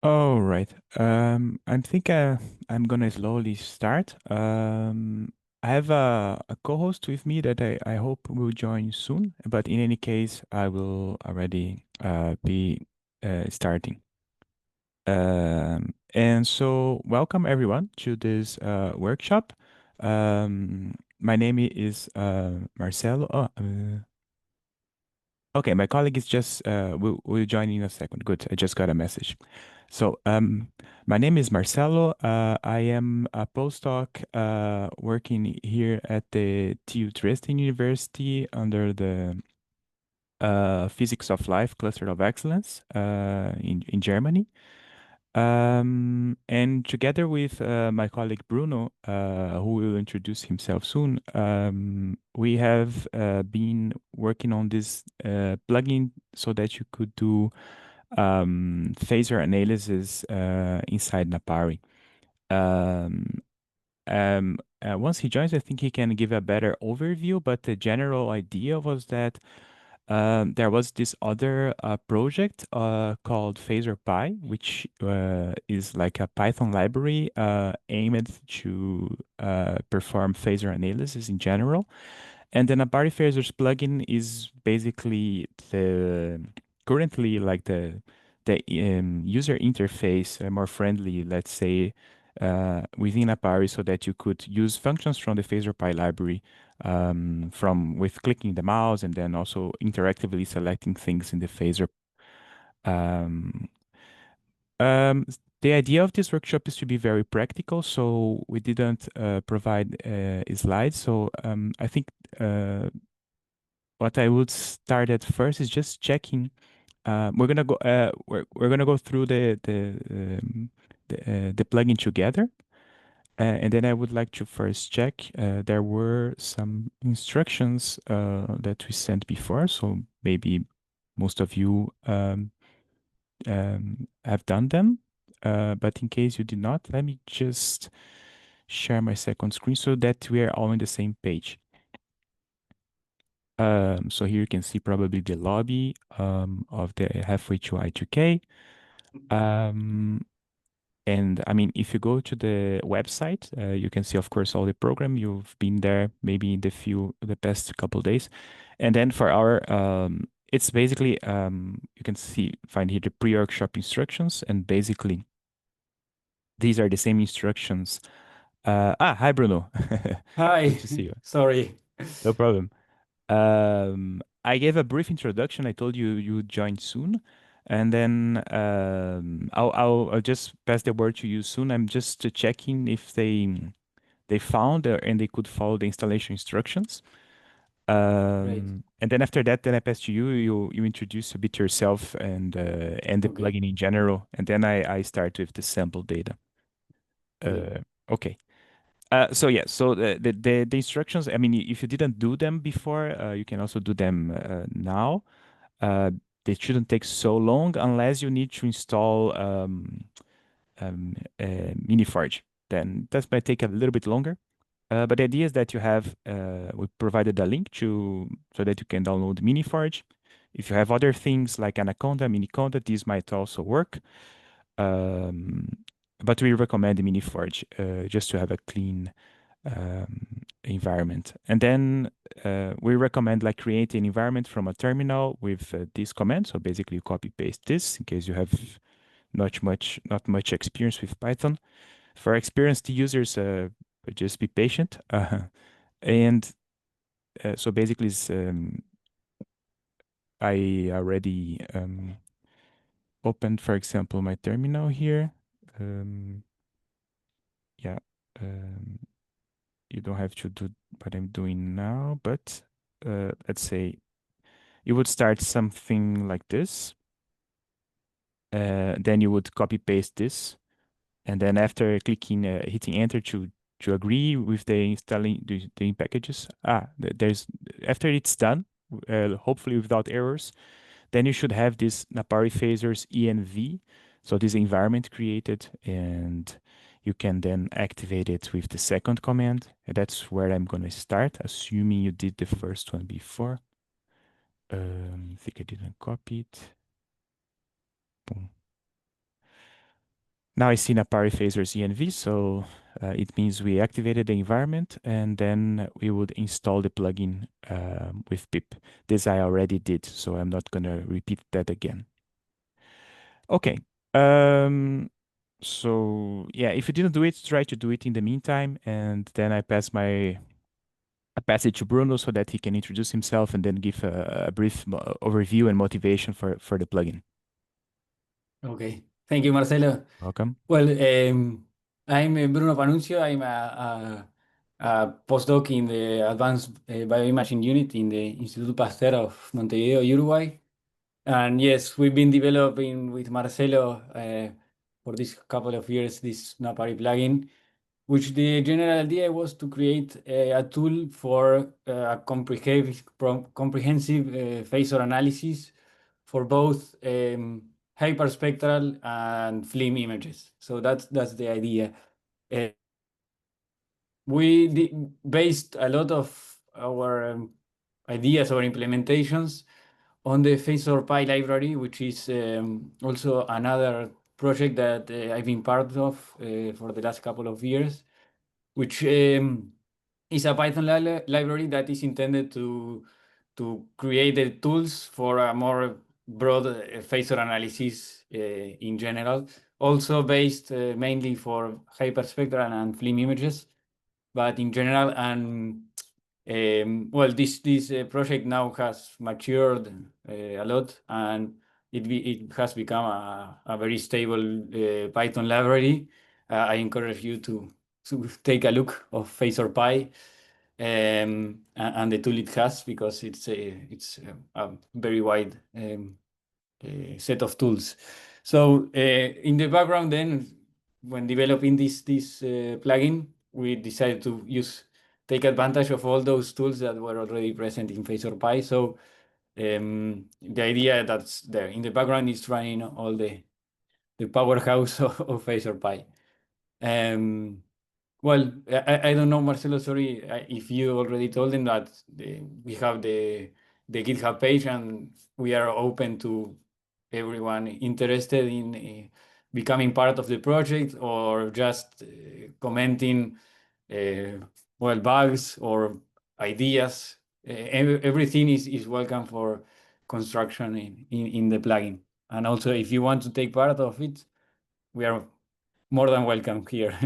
All right. I think I'm gonna slowly start. I have a co-host with me that I hope will join soon. But in any case, I will already be starting. And so welcome everyone to this workshop. My name is Marcelo. Okay, my colleague is just will join in a second. Good, I just got a message. So, my name is Marcelo. I am a postdoc working here at the TU Dresden University under the Physics of Life Cluster of Excellence in Germany. And together with my colleague Bruno, who will introduce himself soon, we have been working on this plugin so that you could do phasor analysis inside Napari. Um, Once he joins, I think he can give a better overview, but the general idea was that there was this other project called PhasorPy, which is like a Python library aimed to perform phasor analysis in general. And then a napari-phasors plugin is basically the currently like the user interface more friendly, let's say, within Napari, so that you could use functions from the PhasorPy library from with clicking the mouse and then also interactively selecting things in the phaser. Um, the idea of this workshop is to be very practical, so we didn't provide slides. So I think what I would start at first is just checking. We're gonna go through the plugin together, and then I would like to first check. There were some instructions that we sent before, so maybe most of you have done them. But in case you did not, let me just share my second screen so that we are all on the same page. So here you can see probably the lobby of the halfway to I2K. Um, and I mean, if you go to the website, you can see, of course, all the program. You've been there maybe in the past couple days. And then for our, it's basically, you can find here the pre-workshop instructions. And basically, these are the same instructions. Hi, Bruno. Good Hi, to see you. sorry. No problem. I gave a brief introduction. I told you you would join soon, and then I'll just pass the word to you soon. I'm just checking if they found and they could follow the installation instructions. Great. And then after that, then I pass to you. You introduce a bit yourself and the Okay, plugin in general, and then I start with the sample data. great. Okay. So yeah, so the instructions, I mean, if you didn't do them before, you can also do them now. Uh, they shouldn't take so long unless you need to install Miniforge. Then that might take a little bit longer. But the idea is that we provided a link so that you can download Miniforge. If you have other things like Anaconda, Miniconda, these might also work. Um, but we recommend Miniforge just to have a clean environment. And then we recommend like create an environment from a terminal with this command. So basically you copy paste this in case you have not much experience with Python. For experienced users, just be patient. And so basically I already opened, for example, my terminal here. Um, yeah, um, you don't have to do what I'm doing now, but let's say you would start something like this. Then you would copy paste this, and then after hitting enter to agree with the installing the packages. There's after it's done, hopefully without errors, then you should have this napari-phasors env, so this environment created, and you can then activate it with the second command. And that's where I'm gonna start, assuming you did the first one before. I think I didn't copy it. Boom. Now I see napari-phasors env, so it means we activated the environment and then we would install the plugin with pip. This I already did, so I'm not gonna repeat that again. Okay. So yeah, if you didn't do it, try to do it in the meantime, and then I pass it to Bruno so that he can introduce himself and then give a brief overview and motivation for the plugin. Okay. Thank you, Marcelo. Welcome. Well, I'm Bruno Pannunzio. I'm a postdoc in the Advanced Bioimaging Unit in the Institut Pasteur of Montevideo, Uruguay. And yes, we've been developing with Marcelo for this couple of years this Napari plugin, which the general idea was to create a tool for a comprehensive phasor analysis for both hyperspectral and FLIM images. So that's the idea. Uh, we based a lot of our ideas or implementations on the PhasorPy library, which is also another project that I've been part of for the last couple of years, which is a Python library that is intended to create the tools for a more broad phasor analysis in general, also based mainly for hyperspectral and FLIM images, but in general. And well, this project now has matured a lot, and it has become a very stable Python library. I encourage you to take a look of PhasorPy and the tool it has, because it's a very wide set of tools. So in the background, then, when developing this plugin, we decided to take advantage of all those tools that were already present in PhasorPy. So the idea that's there in the background is running all the powerhouse of PhasorPy. Well, I don't know, Marcelo, sorry, if you already told them that we have the GitHub page, and we are open to everyone interested in becoming part of the project, or just commenting well, bugs or ideas. Everything is welcome for construction in the plugin. And also, if you want to take part of it, we are more than welcome here.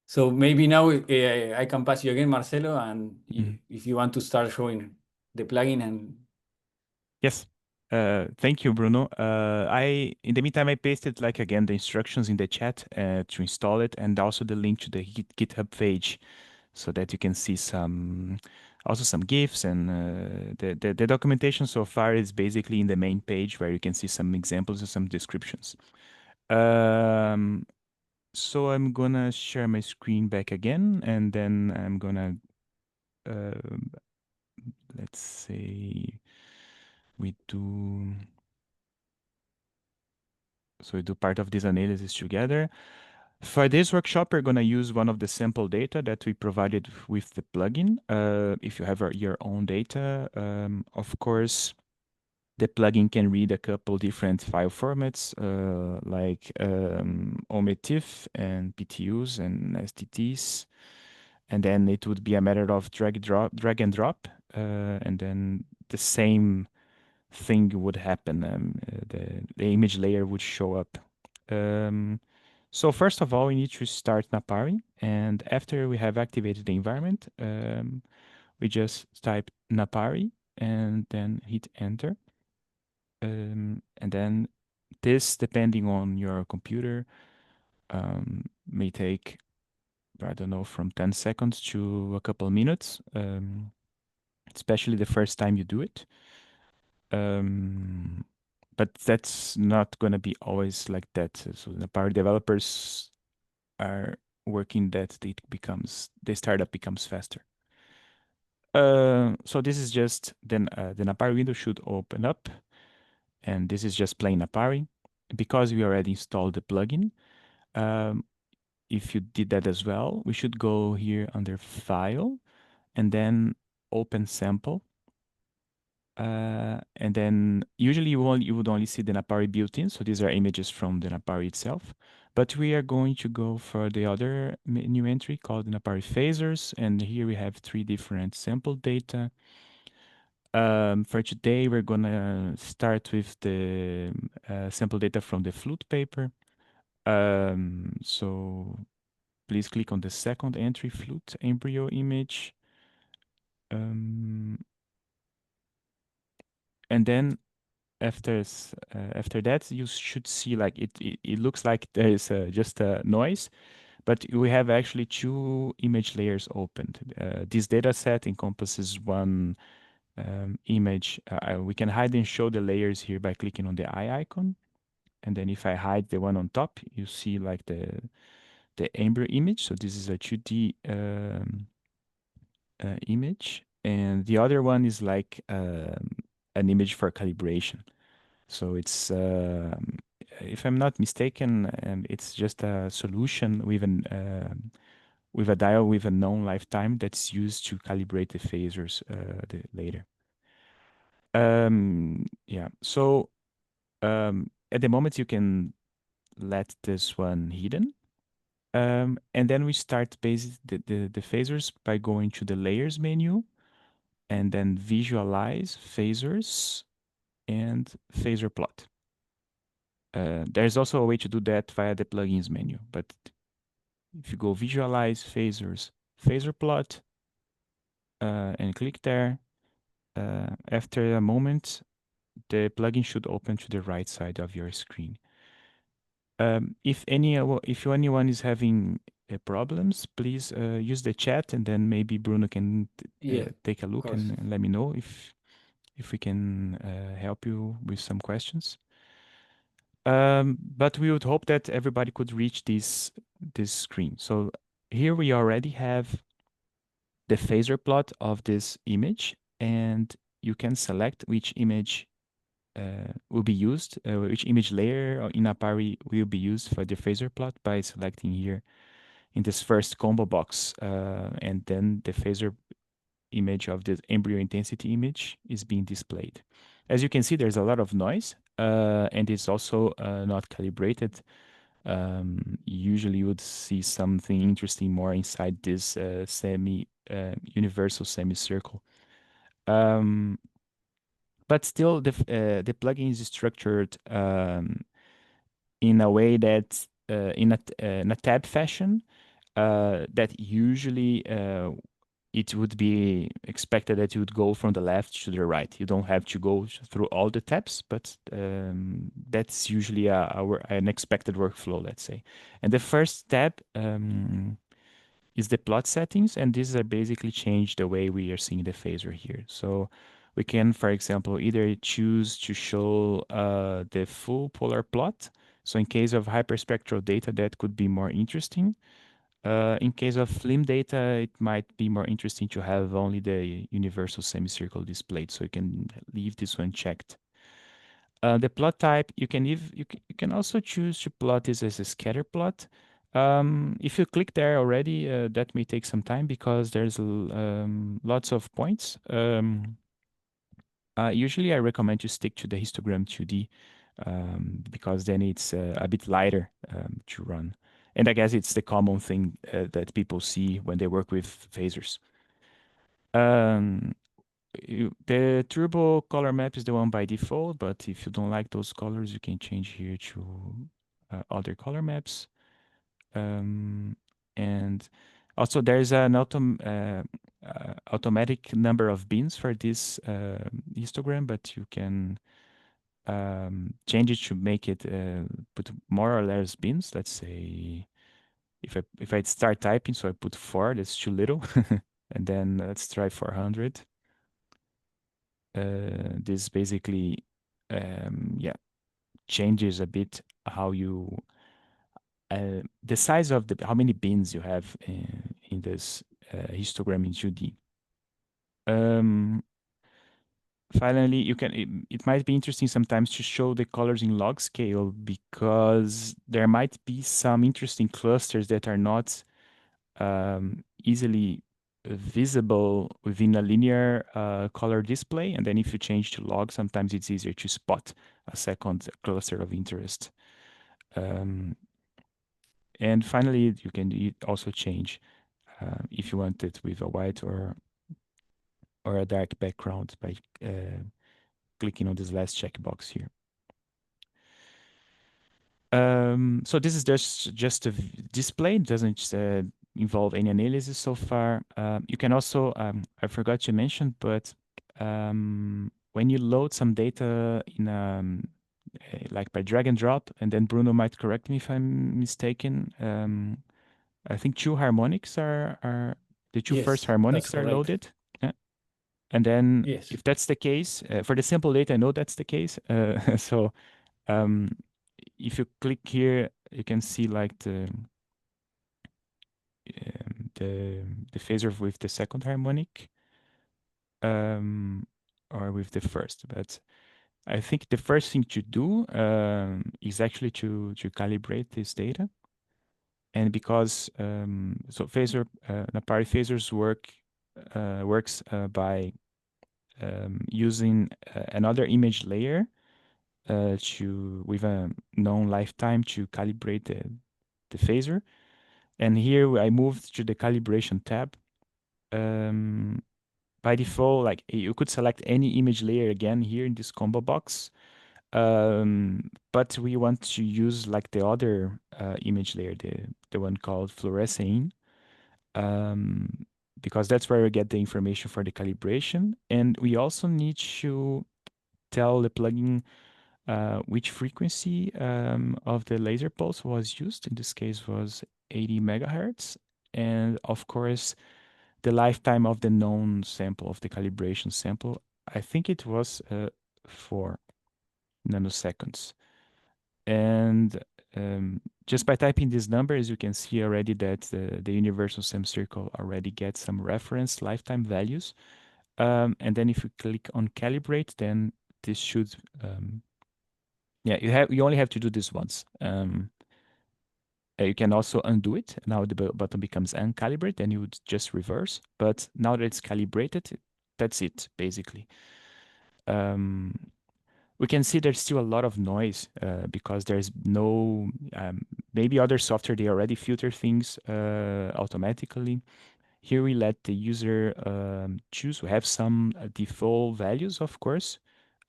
So maybe now I can pass you again, Marcelo, and if you want to start showing the plugin. And yes, thank you, Bruno. In the meantime, I pasted like again the instructions in the chat to install it, and also the link to the GitHub page, so that you can see some GIFs, and the documentation so far is basically in the main page where you can see some examples and some descriptions. So I'm gonna share my screen back again, and then I'm gonna, let's say we do, so we do part of this analysis together. For this workshop, we're gonna use one of the sample data that we provided with the plugin. If you have your own data, of course, the plugin can read a couple different file formats, like OMTIF and PTUs and STTs. And then it would be a matter of drag and drop, and then the same thing would happen. The image layer would show up. So first of all, we need to start Napari, and after we have activated the environment, we just type Napari and then hit enter. And then this, depending on your computer, may take, I don't know, from 10 seconds to a couple minutes, especially the first time you do it. But that's not going to be always like that. So the power developers are working that the startup becomes faster. So this is just, then the Napari window should open up, and this is just plain Napari. Because we already installed the plugin, if you did that as well, we should go here under File, and then Open Sample. And then usually you would only see the Napari built in. So these are images from the Napari itself. But we are going to go for the other new entry called the napari-phasors. And here we have 3 different sample data. For today, we're going to start with the sample data from the flute paper. So please click on the second entry, flute embryo image. And then after that, you should see like it looks like there is just a noise, but we have actually 2 image layers opened. This data set encompasses one image. We can hide and show the layers here by clicking on the eye icon. And then if I hide the one on top, you see like the embryo image. So this is a 2D image. And the other one is like an image for calibration. So it's, if I'm not mistaken, it's just a solution with a dial with a known lifetime that's used to calibrate the phasors later. Yeah. So at the moment you can let this one hidden. And then we start the phasors by going to the layers menu and then visualize phasors and phasor plot. There's also a way to do that via the plugins menu, but if you go visualize phasors, phasor plot, and click there, after a moment, the plugin should open to the right side of your screen. If anyone is having problems, please use the chat, and then maybe Bruno can take a look and let me know if we can help you with some questions. But we would hope that everybody could reach this screen. So here we already have the phasor plot of this image, and you can select which image will be used, which image layer in Napari will be used for the phasor plot by selecting here in this first combo box, and then the phasor image of the embryo intensity image is being displayed. As you can see, there's a lot of noise, and it's also not calibrated. Usually you would see something interesting more inside this universal semicircle. But still, the plugin is structured in a way that in a tab fashion that usually it would be expected that you would go from the left to the right. You don't have to go through all the tabs, but that's usually an expected workflow, let's say. And the first tab is the plot settings, and these are basically change the way we are seeing the phasor here. So we can, for example, either choose to show the full polar plot. So in case of hyperspectral data, that could be more interesting. In case of FLIM data, it might be more interesting to have only the universal semicircle displayed, so you can leave this one checked. The plot type, you can also choose to plot this as a scatter plot. If you click there already, that may take some time because there's lots of points. Usually I recommend to stick to the histogram 2D because then it's a bit lighter to run. And I guess it's the common thing that people see when they work with phasors. The turbo color map is the one by default, but if you don't like those colors, you can change here to other color maps. And also there's an automatic number of bins for this histogram, but you can change it to make it put more or less bins. Let's say if I start typing, so I put 4, that's too little. And then let's try 400. This basically changes a bit how you the size of how many bins you have in this histogram in 2D. Finally, it might be interesting sometimes to show the colors in log scale because there might be some interesting clusters that are not easily visible within a linear color display. And then if you change to log, sometimes it's easier to spot a second cluster of interest. And finally, you can also change if you want it with a white or a dark background by clicking on this last checkbox here. So this is just a display. It doesn't involve any analysis so far. You can also, I forgot to mention, but when you load some data in like by drag and drop, and then Bruno might correct me if I'm mistaken. I think two harmonics are the two first Yes, that's harmonics are correct. loaded. Yeah. And then Yes. if that's the case, for the sample data, I know that's the case. So if you click here, you can see like the phasor with the second harmonic, or with the first. But I think the first thing to do is actually to calibrate this data. And because so napari-phasors works by using another image layer with a known lifetime to calibrate the phasor. And here I moved to the calibration tab. By default, like you could select any image layer again here in this combo box. But we want to use like the other image layer, the one called fluorescein, because that's where we get the information for the calibration. And we also need to tell the plugin which frequency of the laser pulse was used. In this case was 80 megahertz. And of course, the lifetime of the known sample, of the calibration sample, I think it was 4 nanoseconds. And just by typing these numbers, you can see already that the universal semicircle already gets some reference lifetime values. And then if you click on calibrate, then this should, you only have to do this once. You can also undo it. Now the button becomes uncalibrate, and you would just reverse. But now that it's calibrated, that's it, basically. We can see there's still a lot of noise because there's no, maybe other software, they already filter things automatically. Here we let the user choose. We have some default values, of course,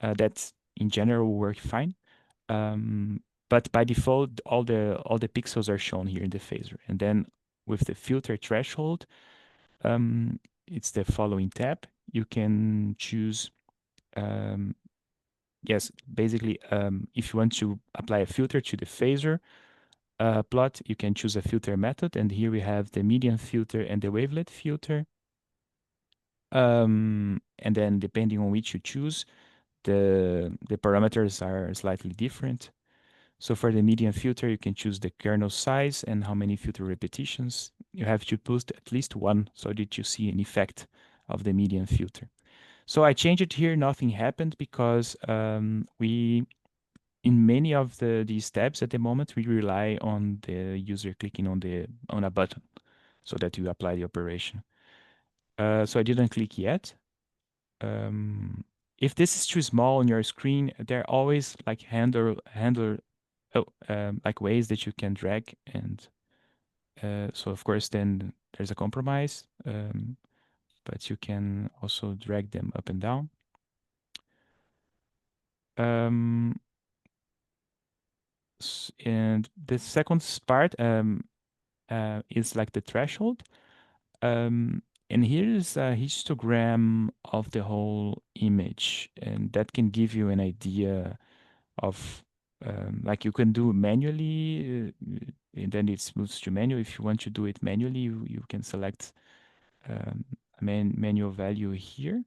that in general work fine. But by default, all the pixels are shown here in the phasor. And then with the filter threshold, it's the following tab. You can choose, yes, basically, if you want to apply a filter to the phasor plot, you can choose a filter method. And here we have the median filter and the wavelet filter. And then depending on which you choose, the parameters are slightly different. So for the median filter, you can choose the kernel size and how many filter repetitions. You have to post at least one so that you see an effect of the median filter. So I changed it here, nothing happened because in many of these tabs at the moment, we rely on the user clicking on a button so that you apply the operation. So I didn't click yet. If this is too small on your screen, there are always like like ways that you can drag, and so of course then there's a compromise, but you can also drag them up and down. And the second part is like the threshold. And here is a histogram of the whole image, and that can give you an idea of like you can do manually, and then it moves to manual. If you want to do it manually, you can select a manual value here.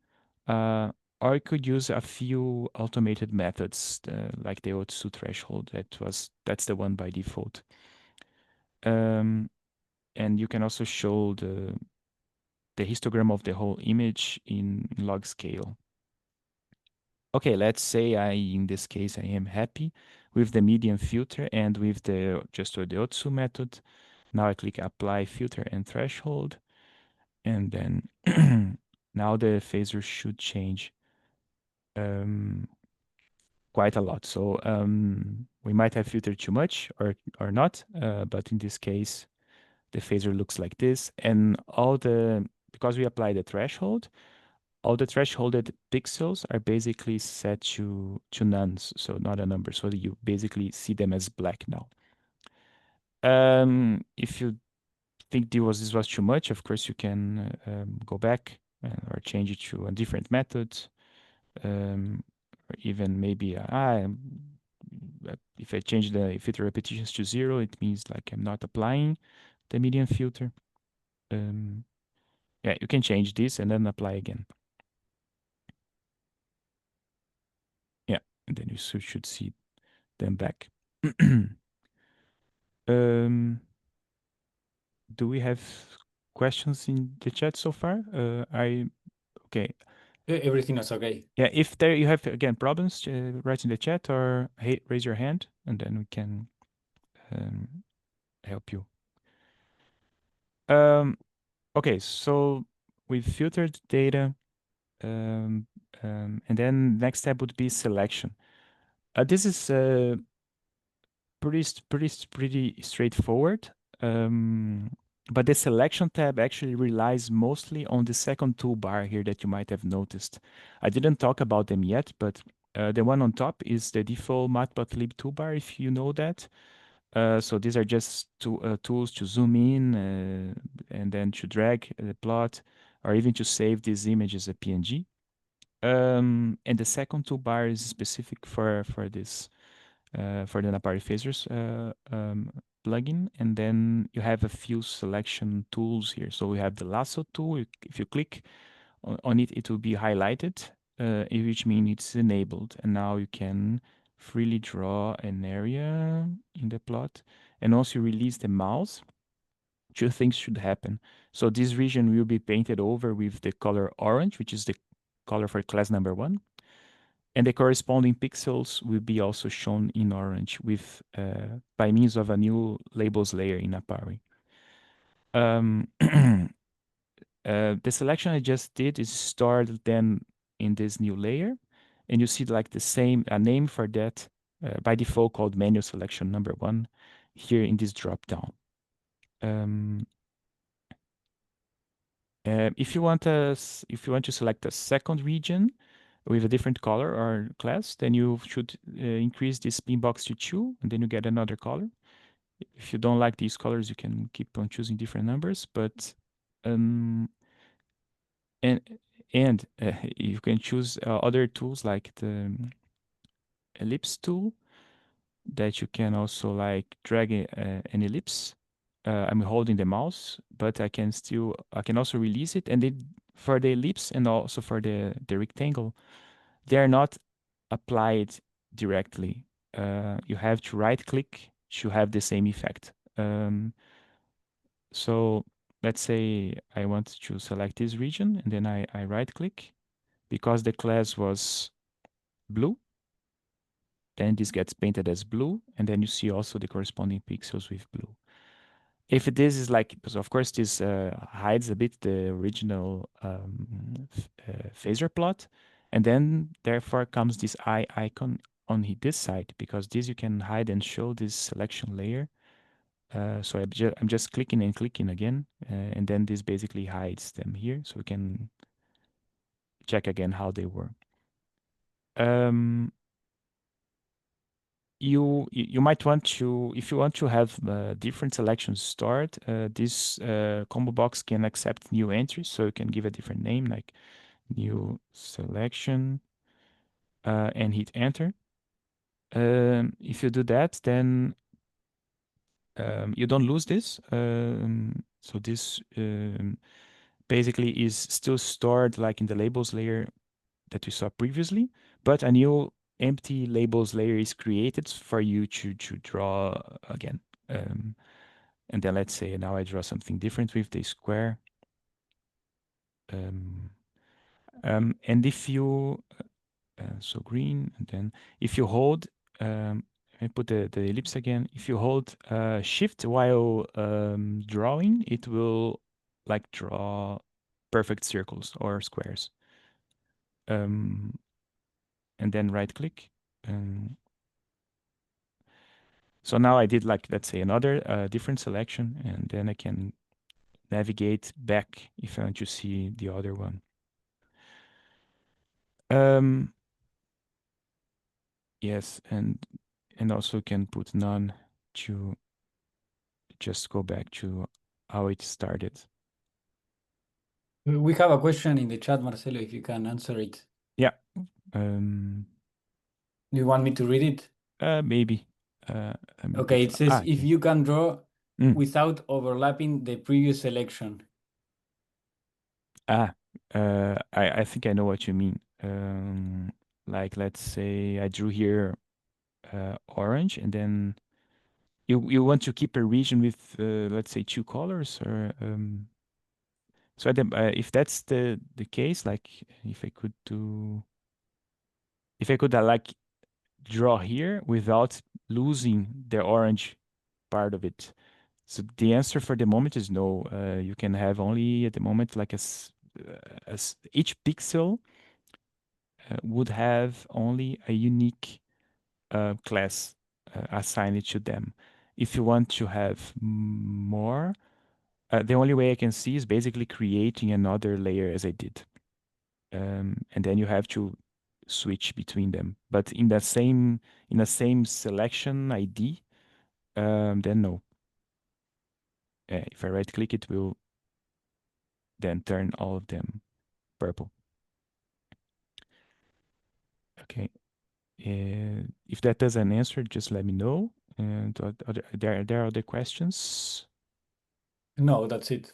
Or you could use a few automated methods like the Otsu threshold. That's the one by default. And you can also show the histogram of the whole image in log scale. Okay, let's say in this case, I am happy with the median filter and with the Otsu method. Now I click apply filter and threshold. And then now the phasor should change quite a lot. So we might have filtered too much or not, but in this case, the phasor looks like this. And because we apply the threshold, all the thresholded pixels are basically set to none, so not a number. So you basically see them as black now. If you think this was too much, of course you can go back or change it to a different method. Or even maybe if I change the filter repetitions to 0, it means like I'm not applying the median filter. Yeah, you can change this and then apply again. Yeah, and then you should see them back. Do we have questions in the chat so far? Okay. Everything is okay. Yeah, if there you have again problems, write in the chat or raise your hand, and then we can help you. Okay, so we've filtered data, and then next step would be selection. This is pretty straightforward. But the selection tab actually relies mostly on the second toolbar here that you might have noticed. I didn't talk about them yet, but the one on top is the default matplotlib toolbar, if you know that. So these are just tools to zoom in and then to drag the plot, or even to save this image as a PNG. And the second toolbar is specific for this, for the napari-phasors plugin. And then you have a few selection tools here. So we have the lasso tool. If you click on it, it will be highlighted, which means it's enabled. And now you can freely draw an area in the plot. And once you release the mouse, two things should happen. So this region will be painted over with the color orange, which is the color for class number 1. And the corresponding pixels will be also shown in orange with by means of a new labels layer in Napari. The selection I just did is stored then in this new layer, and you see like the same name for that by default called menu selection number 1 here in this drop down. If you want to select a second region with a different color or class, then you should increase this pin box to 2, and then you get another color. If you don't like these colors, you can keep on choosing different numbers, but you can choose other tools like the ellipse tool that you can also like drag an ellipse. I'm holding the mouse, but I can also release it. And for the ellipse and also for the rectangle, they are not applied directly. You have to right click to have the same effect. So let's say I want to select this region, and then I right click. Because the class was blue, then this gets painted as blue, and then you see also the corresponding pixels with blue. If this is like, because of course this hides a bit the original phasor plot, and then therefore comes this eye icon on this side, because this you can hide and show this selection layer. So I'm just clicking and clicking again, and then this basically hides them here, so we can check again how they were. You might want to, if you want to have different selections stored, this combo box can accept new entries, so you can give a different name like new selection and hit enter. If you do that, then you don't lose this. So this basically is still stored like in the labels layer that we saw previously, but a new empty labels layer is created for you to draw again. And then let's say now I draw something different with the square. And if you, so green, and then if you hold, I put the ellipse again. If you hold shift while drawing, it will like draw perfect circles or squares. And then right click. So now I did like, let's say another different selection, and then I can navigate back if I want to see the other one. Yes, and also can put none to just go back to how it started. We have a question in the chat, Marcelo, if you can answer it. Yeah. Do you want me to read it? Maybe. Okay, it says if okay. you can draw without overlapping the previous selection. I think I know what you mean. Like let's say I drew here orange, and then you want to keep a region with let's say 2 colors, or so if that's the case, like if I could like draw here without losing the orange part of it. So the answer for the moment is no. You can have only at the moment like each pixel would have only a unique class assigned to them. If you want to have more, the only way I can see is basically creating another layer as I did. And then you have to switch between them. But in the same selection ID, then no. If I right click, it will then turn all of them purple. Okay. If that doesn't answer, just let me know. And there are other questions? No, that's it.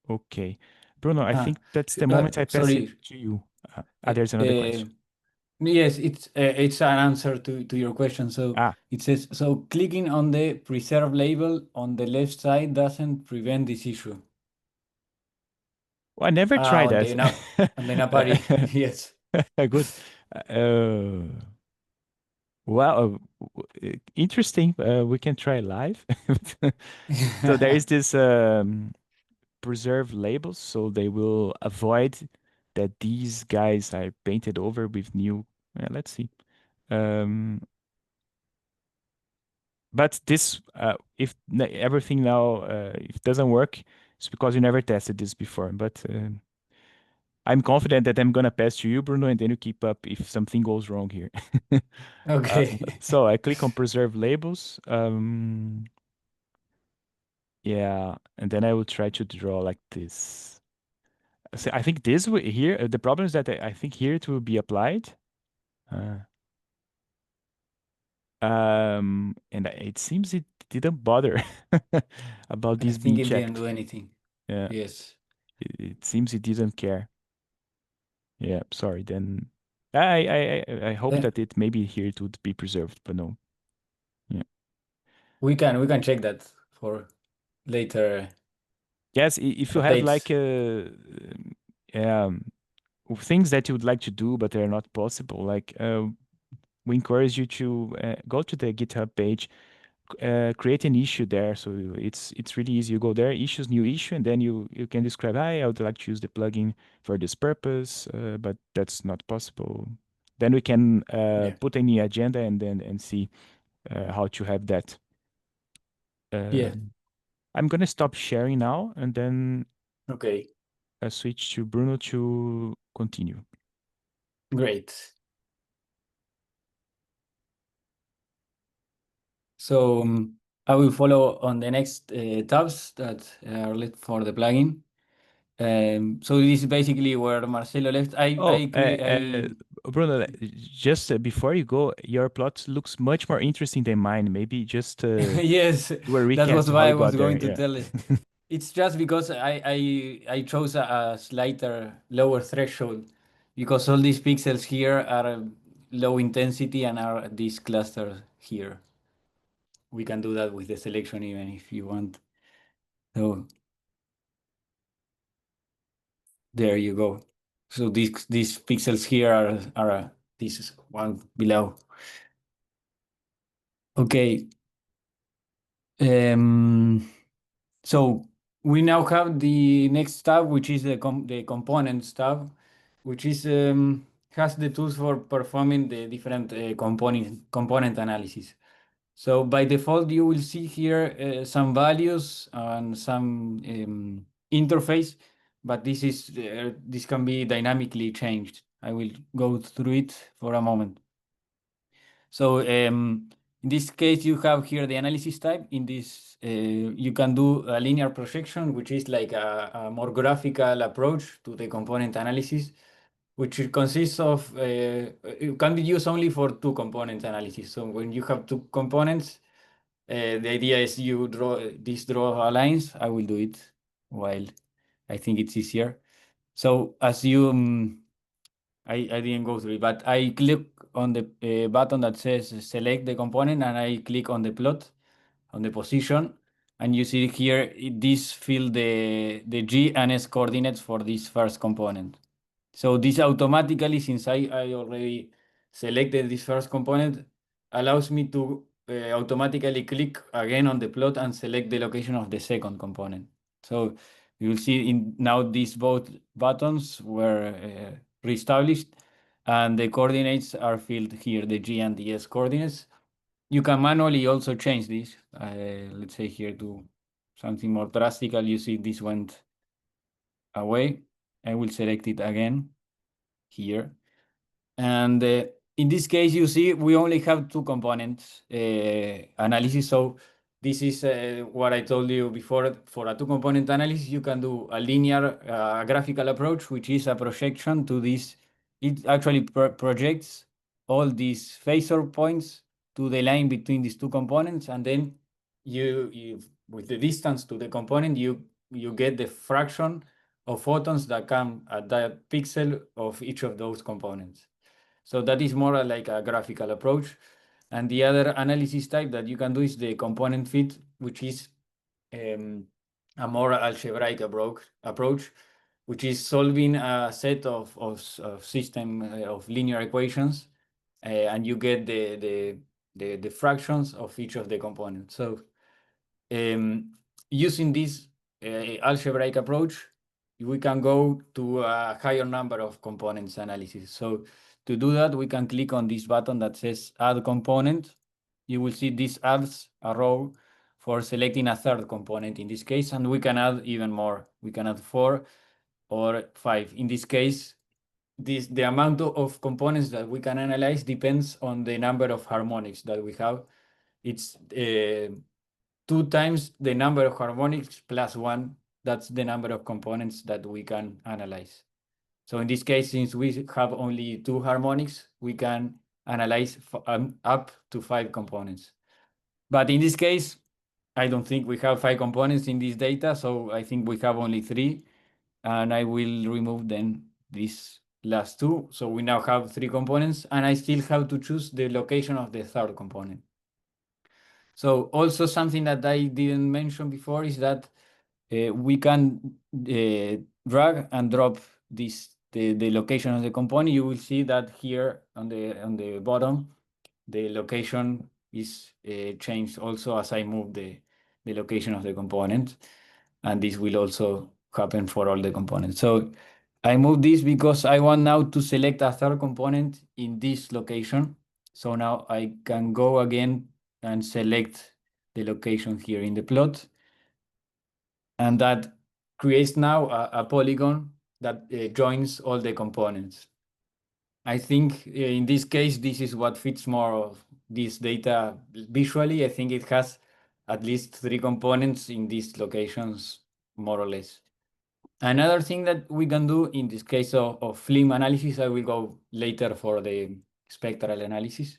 Okay. Bruno, I think that's the moment I pass it sorry. to you. There's another question. Yes, it's an answer to your question. So it says, so clicking on the preserve label on the left side doesn't prevent this issue. Well, I never tried that. On the napari, yes. Good. Well, interesting. We can try live. So there is this preserve labels, so they will avoid that these guys are painted over with new. Let's see. But this, if everything now if it doesn't work, it's because you never tested this before. But I'm confident that I'm gonna pass to you, Bruno, and then you keep up if something goes wrong here. Okay. So I click on preserve labels. Yeah, and then I will try to draw like this. So I think this here, the problem is that I think here it will be applied. And it seems it didn't bother about And I this think being it didn't checked. do anything. Yeah. Yes. It seems it didn't care. Yeah, sorry. Then I hope that it maybe here it would be preserved, but no. Yeah. We can check that for later. Yes, if you have like things that you would like to do but they're not possible, like we encourage you to go to the GitHub page, create an issue there. So it's really easy. You go there, issues, new issue, and then you can describe, hi, I would like to use the plugin for this purpose, but that's not possible. Then we can put any agenda and then see how to have that. Yeah. I'm gonna stop sharing now and then Okay. switch to Bruno to continue. Great. So I will follow on the next tabs that are left for the plugin. So this is basically where Marcelo left. Bruno, just before you go, your plot looks much more interesting than mine. Maybe just yes, do a that was recap how why I you was got there. going to tell it. It's just because I chose a slighter lower threshold because all these pixels here are low intensity and are this cluster here. We can do that with the selection even if you want. So there you go. So these pixels here are this one below. Okay. So we now have the next tab, which is the components tab, which is has the tools for performing the different component analysis. So by default, you will see here some values and some interface, but this can be dynamically changed. I will go through it for a moment. So in this case, you have here the analysis type. In this, you can do a linear projection, which is like a more graphical approach to the component analysis, which consists of, it can be used only for two component analysis. So when you have two components, the idea is you draw lines. I will do it while I think it's easier. So as you, I didn't go through it, but I click on the button that says select the component, and I click on the plot, on the position, and you see here, this fill the G and S coordinates for this first component. So this automatically, since I already selected this first component, allows me to automatically click again on the plot and select the location of the second component. So you will see now these both buttons were reestablished, and the coordinates are filled here, the G and the S coordinates. You can manually also change this. Let's say here to something more drastical, you see this went away. I will select it again here. And in this case, you see, we only have two components analysis. So this is what I told you before. For a two-component analysis, you can do a linear graphical approach, which is a projection to this. It actually projects all these phasor points to the line between these two components. And then you with the distance to the component, you get the fraction of photons that come at that pixel of each of those components. So that is more like a graphical approach. And the other analysis type that you can do is the component fit, which is a more algebraic approach, which is solving a set of system of linear equations, and you get the fractions of each of the components. So using this algebraic approach, we can go to a higher number of components analysis. So to do that, we can click on this button that says Add Component. You will see this adds a row for selecting a third component in this case, and we can add even more. We can add 4 or 5. In this case, the amount of components that we can analyze depends on the number of harmonics that we have. It's 2 times the number of harmonics plus 1. That's the number of components that we can analyze. So in this case, since we have only 2 harmonics, we can analyze up to 5 components. But in this case, I don't think we have 5 components in this data, so I think we have only 3. And I will remove then these last 2. So we now have 3 components, and I still have to choose the location of the third component. So also something that I didn't mention before is that we can drag and drop the location of the component. You will see that here on the bottom, the location is changed also as I move the location of the component, and this will also happen for all the components. So I move this because I want now to select a third component in this location. So now I can go again and select the location here in the plot. And that creates now a polygon that joins all the components. I think in this case, this is what fits more of this data visually. I think it has at least 3 components in these locations, more or less. Another thing that we can do in this case of FLIM analysis, I will go later for the spectral analysis.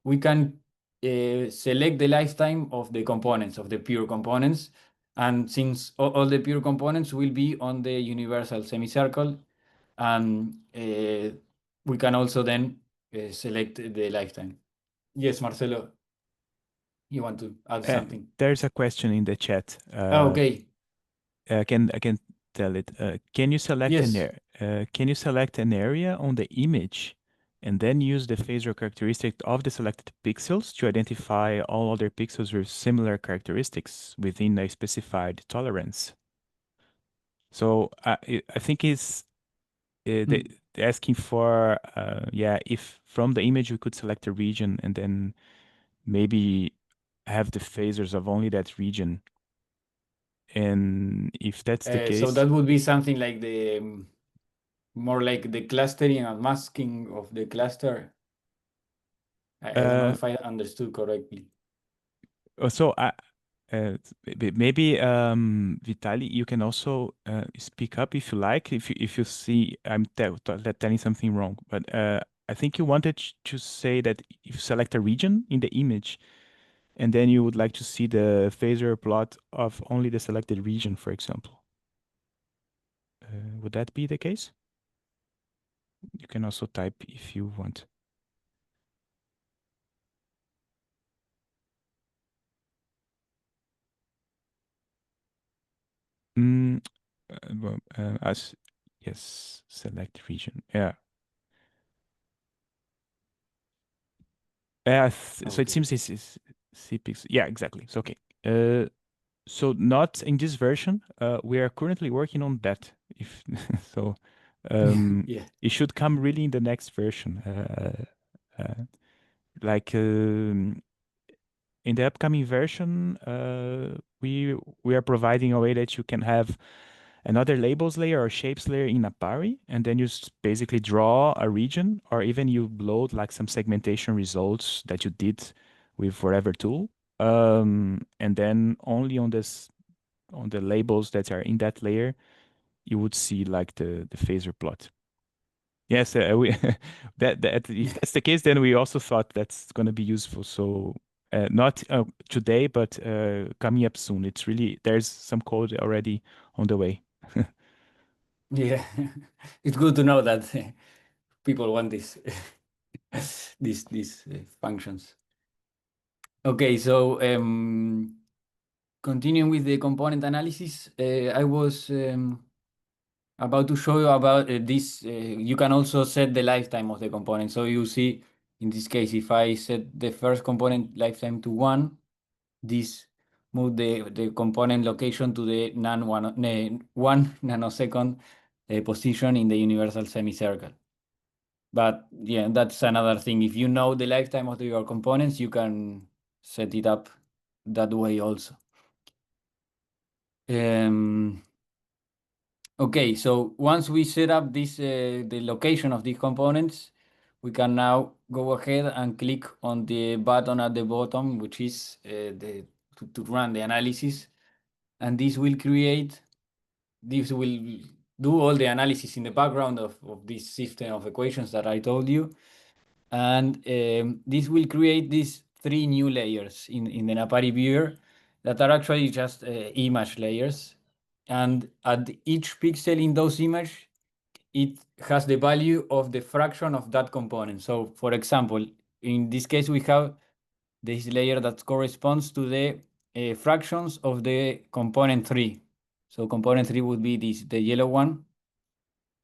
We can select the lifetime of the components, of the pure components. And since all the pure components will be on the universal semicircle, and we can also then select the lifetime. Yes, Marcelo, you want to add something? There's a question in the chat. Okay. I can tell it. Can you select Yes. can you select an area on the image and then use the phasor characteristic of the selected pixels to identify all other pixels with similar characteristics within a specified tolerance? So I think it's they're asking for yeah, if from the image we could select a region and then maybe have the phasors of only that region. And if that's the So case, that would be something like the more like the clustering and masking of the cluster. I don't know if I understood correctly. so maybe Vitali, you can also speak up if you like. If you see I'm telling something wrong, but I think you wanted to say that if you select a region in the image, and then you would like to see the phasor plot of only the selected region, for example. Would that be the case? You can also type if you want. Mm, as yes, select region. Yeah. So it Okay. seems it's CPix. Yeah, exactly. So okay. So not in this version. We are currently working on that. If so, Yeah. it should come really in the next version. Like in the upcoming version, we are providing a way that you can have another labels layer or shapes layer in napari, and then you basically draw a region, or even you load like some segmentation results that you did with whatever tool, and then only on the labels that are in that layer, you would see like the phasor plot. Yes, we that if that's the case, then we also thought that's going to be useful. So not today, but coming up soon. It's really there's some code already on the way. Yeah. It's good to know that people want this these functions. Okay, so continuing with the component analysis, I was about to show you about this. You can also set the lifetime of the component. So you see, in this case, if I set the first component lifetime to 1, this move the component location to the 1 nanosecond position in the universal semicircle. But yeah, that's another thing. If you know the lifetime of your components, you can set it up that way also. Okay, so once we set up this the location of these components, we can now go ahead and click on the button at the bottom, which is to run the analysis, and this will do all the analysis in the background of this system of equations that I told you. And this will create these 3 new layers in the Napari viewer that are actually just image layers. And at each pixel in those images, it has the value of the fraction of that component. So for example, in this case, we have this layer that corresponds to the fractions of the component 3. So component 3 would be the yellow one,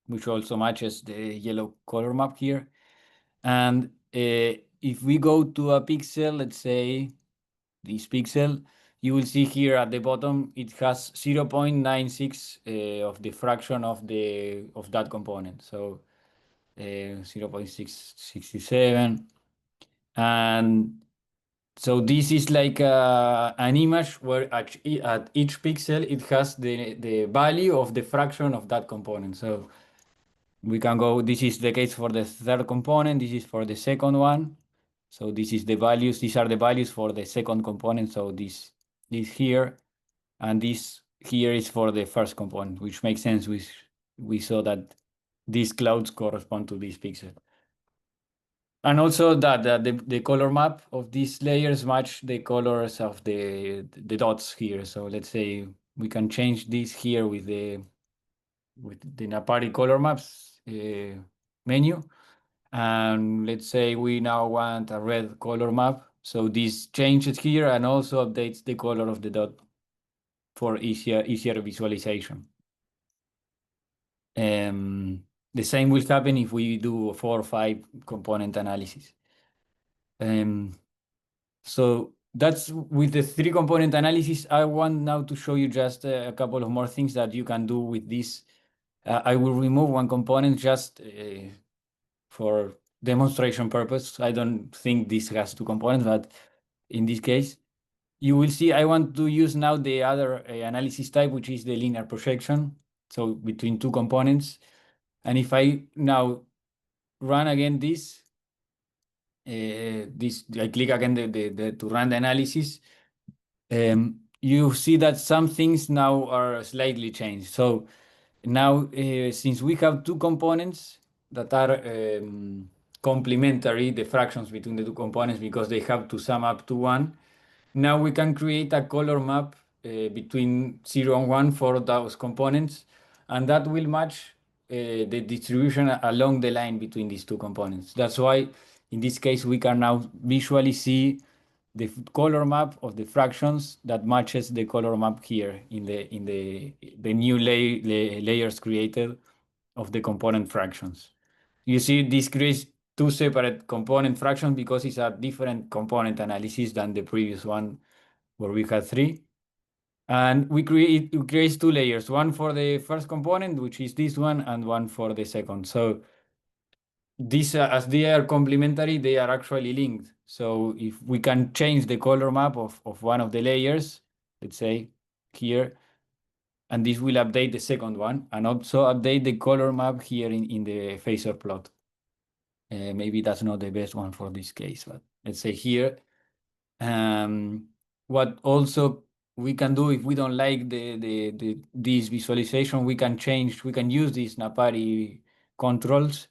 which also matches the yellow color map here. And if we go to a pixel, let's say this pixel, you will see here at the bottom, it has 0.96 of the fraction of that component. So 0.667. And so this is like an image where at each pixel, it has the value of the fraction of that component. So we can go, this is the case for the third component, this is for the second one. So this is the values, these are the values for the second component. So this here, and this here is for the first component, which makes sense. We saw that these clouds correspond to this pixel. And also that the color map of these layers match the colors of the dots here. So let's say we can change this here with the Napari color maps menu. And let's say we now want a red color map. So this changes here and also updates the color of the dot for easier visualization. The same will happen if we do a 4 or 5 component analysis. So that's with the 3-component analysis. I want now to show you just a couple of more things that you can do with this. I will remove one component just for demonstration purpose. I don't think this has 2 components, but in this case, you will see I want to use now the other analysis type, which is the linear projection. So between 2 components. And if I now run again this, I click again to run the analysis, you see that some things now are slightly changed. So now, since we have 2 components that are complementary, the fractions between the 2 components, because they have to sum up to 1, now we can create a color map between 0 and 1 for those components, and that will match the distribution along the line between these 2 components. That's why, in this case, we can now visually see the color map of the fractions that matches the color map here in the new layers created of the component fractions. You see, this creates 2 separate component fractions because it's a different component analysis than the previous one where we had 3. And it creates 2 layers, one for the first component, which is this one, and one for the second. So these, as they are complementary, they are actually linked. So if we can change the color map of one of the layers, let's say here, and this will update the second one, and also update the color map here in the phasor plot. Maybe that's not the best one for this case, but let's say here. What also we can do if we don't like this visualization, we can use these napari controls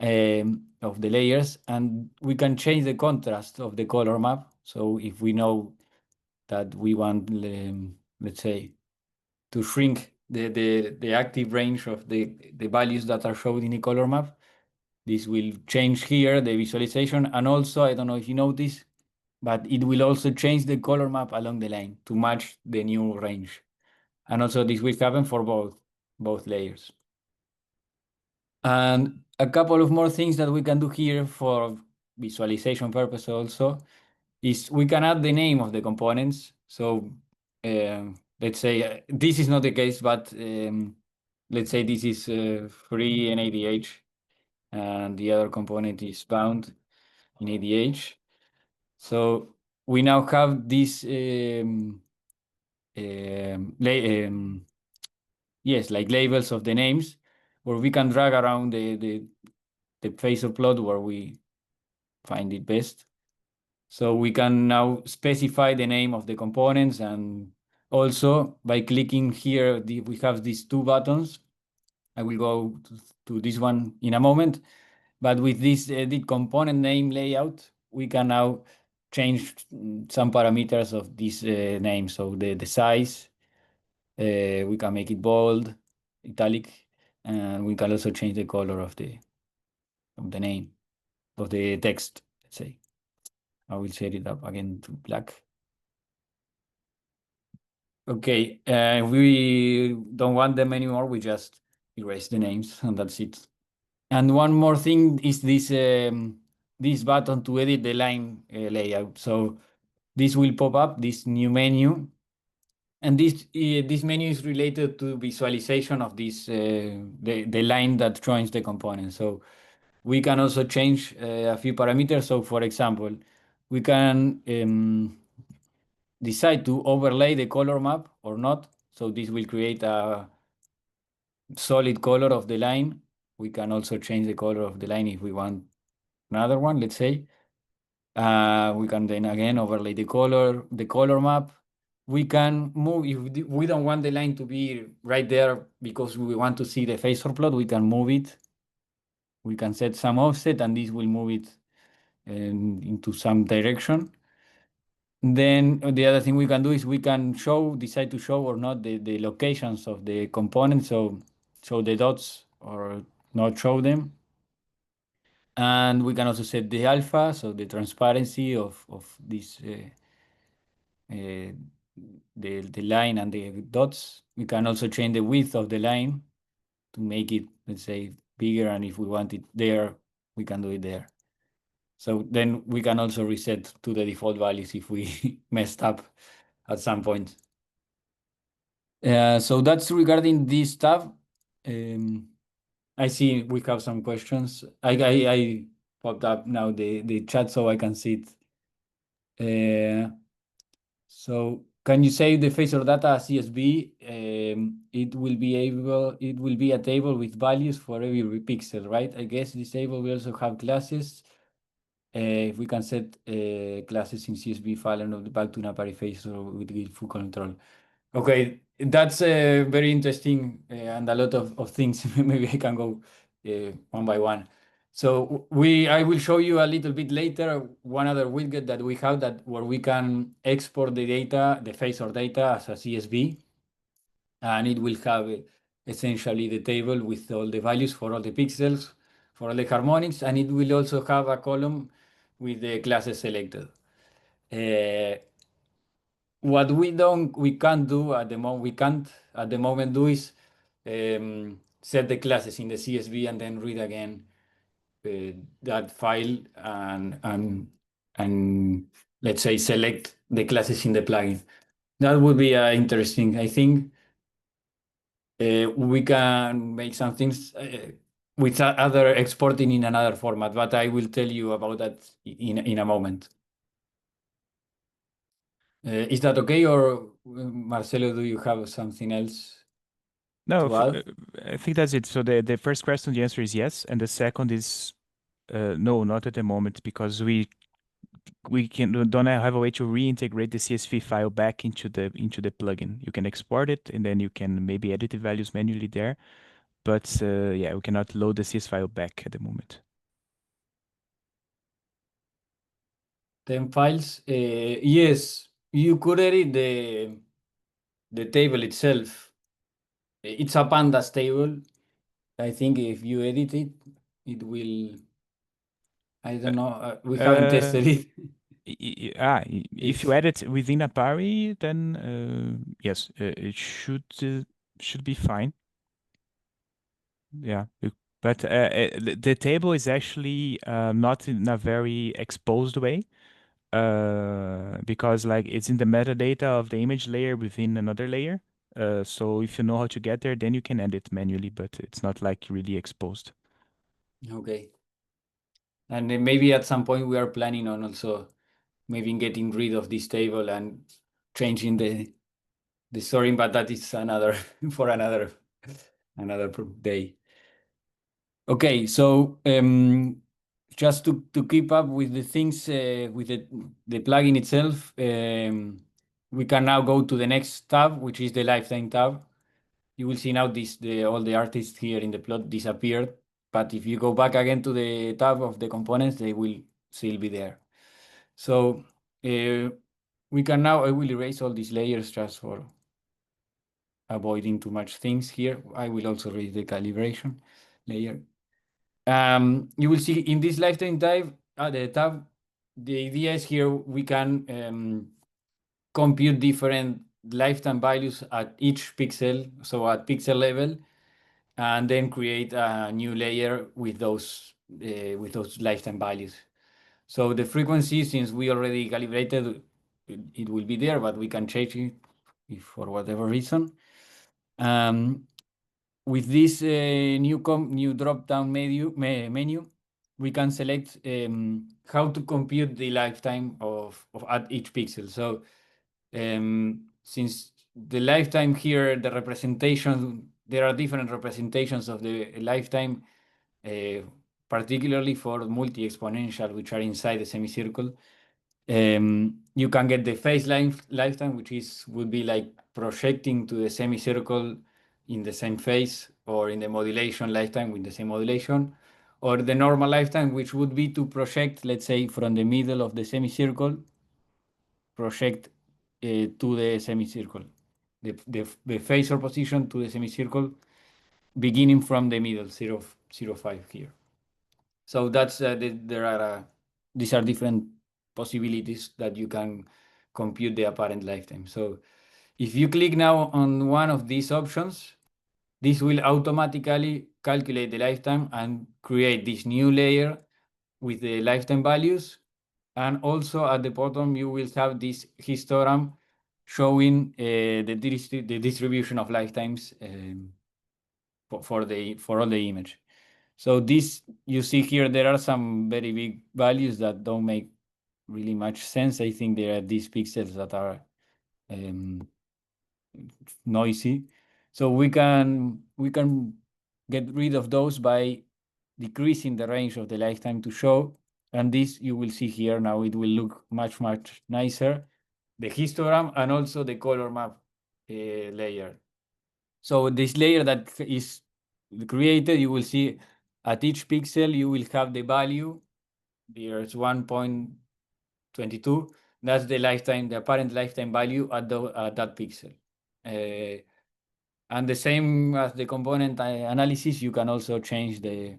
of the layers, and we can change the contrast of the color map. So if we know that we want, let's say, to shrink the active range of the values that are shown in the color map, this will change here the visualization. And also, I don't know if you notice, but it will also change the color map along the line to match the new range. And also this will happen for both layers. And a couple of more things that we can do here for visualization purpose also is we can add the name of the components. So let's say this is not the case, but let's say this is free in ADH, and the other component is bound in ADH. So we now have this yes, like labels of the names, where we can drag around the phasor plot where we find it best. So we can now specify the name of the components, and also by clicking here, we have these 2 buttons. I will go to this one in a moment, but with this the component name layout, we can now change some parameters of this name. So the size, we can make it bold, italic, and we can also change the color of the name, of the text, let's say. I will set it up again to black. Okay, we don't want them anymore. We just erase the names, and that's it. And one more thing is this button to edit the line layout. So this will pop up, this new menu, and this menu is related to visualization of this the line that joins the component. So we can also change a few parameters. So for example, we can decide to overlay the color map or not. So this will create a solid color of the line. We can also change the color of the line if we want another one, let's say. We can then again overlay the color map. We can move, if we don't want the line to be right there because we want to see the phasor plot, we can move it. We can set some offset, and this will move it into some direction. Then the other thing we can do is we can decide to show or not the locations of the components. So show the dots or not show them. And we can also set the alpha, so the transparency of this the line and the dots. We can also change the width of the line to make it, let's say, bigger, and if we want it there, we can do it there. So then we can also reset to the default values if we messed up at some point. So that's regarding this tab. I see we have some questions. I popped up now the chat so I can see it. So can you save the phasor data as CSV? It will be a table with values for every pixel, right? I guess this table will also have classes. If we can set classes in CSV file and back to napari-phasor with full control. Okay, that's very interesting and a lot of things. Maybe I can go one by one. So I will show you a little bit later one other widget that we have where we can export the data, the phasor data as a CSV, and it will have essentially the table with all the values for all the pixels, for all the harmonics, and it will also have a column with the classes selected. What we can't do at the moment do is set the classes in the CSV and then read again that file and let's say select the classes in the plugin. That would be interesting. I think we can make some things with other exporting in another format, but I will tell you about that in a moment. Is that okay, or Marcelo, do you have something else? No, to add? I think that's it. So the first question, the answer is yes, and the second is no, not at the moment, because we don't have a way to reintegrate the CSV file back into the plugin. You can export it, and then you can maybe edit the values manually there, but yeah, we cannot load the CSV file back at the moment. 10 files. Yes, you could edit the table itself. It's a pandas table. I think if you edit it, it will. I don't know. We haven't tested it. If you edit within Napari, then yes, it should be fine. Yeah, but the table is actually not in a very exposed way, because like it's in the metadata of the image layer within another layer. So if you know how to get there, then you can edit manually, but it's not like really exposed. Okay. And then maybe at some point we are planning on also maybe getting rid of this table and changing the sorting, but that is another for another day. Okay, so just to keep up with the things with the plugin itself, we can now go to the next tab, which is the lifetime tab. You will see now all the artists here in the plot disappeared, but if you go back again to the tab of the components, they will still be there. So we can now, I will erase all these layers just for avoiding too much things here. I will also erase the calibration layer. You will see in this lifetime tab, the idea is here we can compute different lifetime values at each pixel, so at pixel level, and then create a new layer with those lifetime values. So the frequency, since we already calibrated, it will be there, but we can change it if for whatever reason. With this new drop-down menu, we can select how to compute the lifetime of at each pixel. So since the lifetime here, the representation, there are different representations of the lifetime, particularly for multi-exponential, which are inside the semicircle. You can get the phase lifetime, which would be like projecting to the semicircle in the same phase, or in the modulation lifetime with the same modulation, or the normal lifetime, which would be to project, let's say, from the middle of the semicircle, project to the semicircle, the phasor position to the semicircle, beginning from the middle, 0.05 here. So that's these are different possibilities that you can compute the apparent lifetime. So if you click now on one of these options, this will automatically calculate the lifetime and create this new layer with the lifetime values. And also at the bottom, you will have this histogram showing the distribution of lifetimes for all the image. So this, you see here, there are some very big values that don't make really much sense. I think there are these pixels that are noisy. So we can get rid of those by decreasing the range of the lifetime to show. And this you will see here now, it will look much, much nicer. The histogram and also the color map layer. So this layer that is created, you will see at each pixel, you will have the value. There's 1.22. That's the lifetime, the apparent lifetime value at that pixel. And the same as the component analysis, you can also change the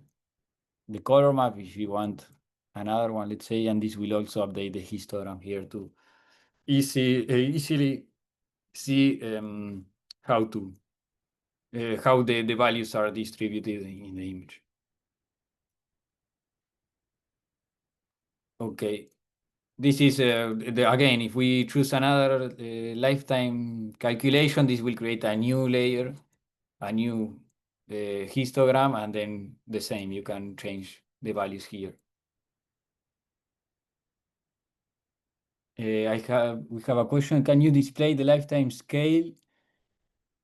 color map if you want another one, let's say, and this will also update the histogram here to easily see how the values are distributed in the image. Okay, this is again, if we choose another lifetime calculation, this will create a new layer, a new histogram, and then the same, you can change the values here. We have a question. Can you display the lifetime scale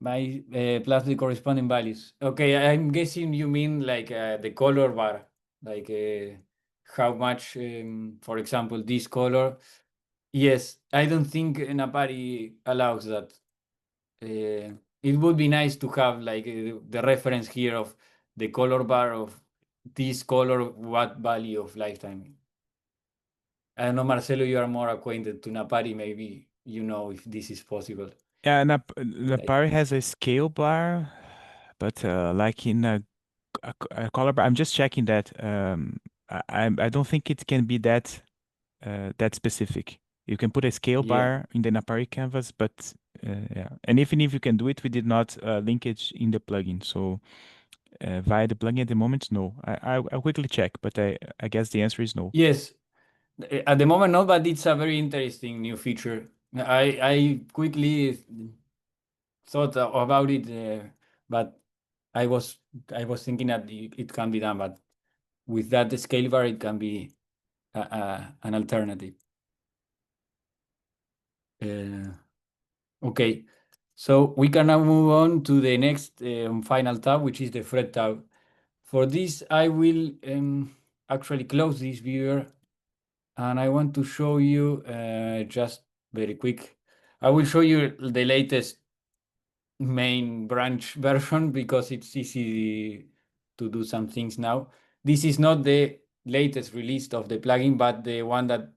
by plus the corresponding values? Okay, I'm guessing you mean like the color bar, like how much, for example, this color. Yes, I don't think Napari allows that. It would be nice to have like the reference here of the color bar of this color, what value of lifetime. I don't know, Marcelo, you are more acquainted to Napari, maybe you know if this is possible. Yeah, Napari has a scale bar, but like in a color bar, I'm just checking that. I don't think it can be that specific. You can put a scale bar in the Napari canvas, but yeah. And even if you can do it, we did not link it in the plugin. So via the plugin at the moment, no. I'll quickly check, but I guess the answer is no. Yes, at the moment, no, but it's a very interesting new feature. I quickly thought about it, but I was thinking that it can be done, but with that scale bar, it can be an alternative. Okay, so we can now move on to the next final tab, which is the thread tab. For this, I will actually close this viewer, and I want to show you just very quick. I will show you the latest main branch version because it's easy to do some things now. This is not the latest release of the plugin, but the one that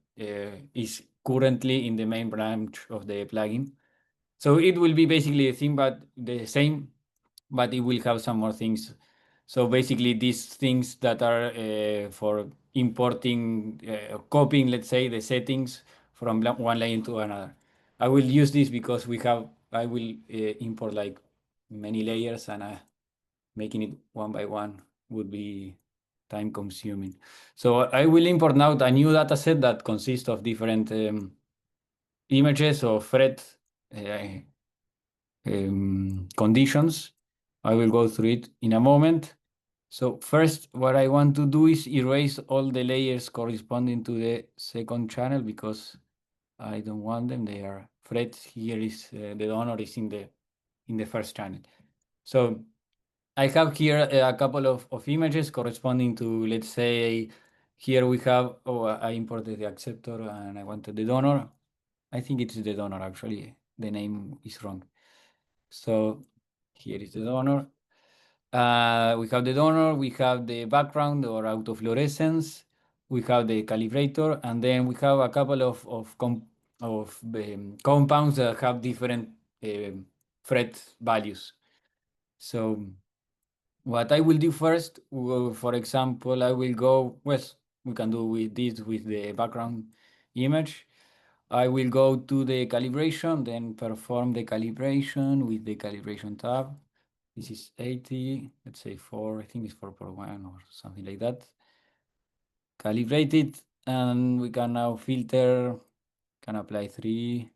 is currently in the main branch of the plugin. So it will be basically the same, but it will have some more things. So basically these things that are for importing, copying, let's say, the settings from one layer to another. I will use this because I will import like many layers, and making it one by one would be time consuming. So I will import now a new data set that consists of different images or thread conditions. I will go through it in a moment. So first, what I want to do is erase all the layers corresponding to the second channel because I don't want them. They are threads. Here is the donor is in the first channel. So I have here a couple of images corresponding to, let's say, here we have, I imported the acceptor and I wanted the donor. I think it's the donor actually. The name is wrong. So here is the donor. We have the donor, we have the background or autofluorescence, we have the calibrator, and then we have a couple of compounds that have different thread values. So what I will do first, for example, I will go, well, we can do with this with the background image. I will go to the calibration, then perform the calibration with the calibration tab. This is 80, let's say 4, I think it's 4.1 or something like that. calibrate it, and we can now filter, can apply 3,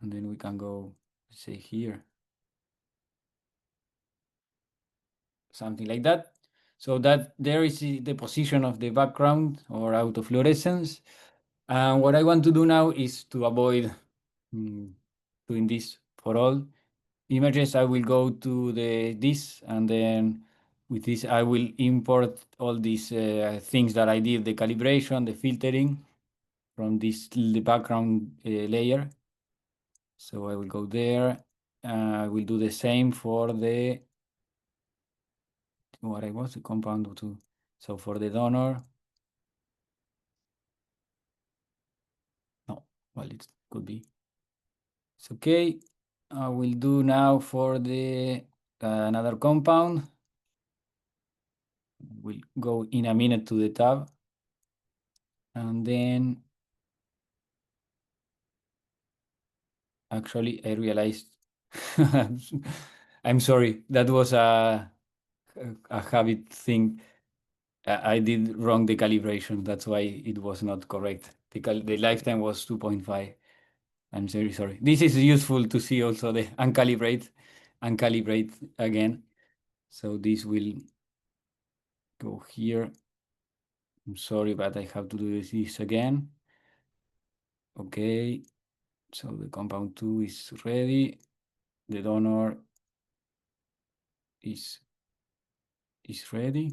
and then we can go, let's say here, something like that. So that there is the position of the background or autofluorescence. And what I want to do now is to avoid doing this for all images. I will go to this, and then with this I will import all these things that I did, the calibration, the filtering from the background layer. So I will go there. I will do the same for the compound too. So for the donor, no, well, it could be. It's okay. I will do now for the another compound. We'll go in a minute to the tab, and then actually I realized I'm sorry, that was a habit thing. I did wrong the calibration. That's why it was not correct. The lifetime was 2.5. I'm very sorry. This is useful to see also the uncalibrate again. So this will go here. I'm sorry, but I have to do this again. Okay, so the compound 2 is ready. The donor is ready.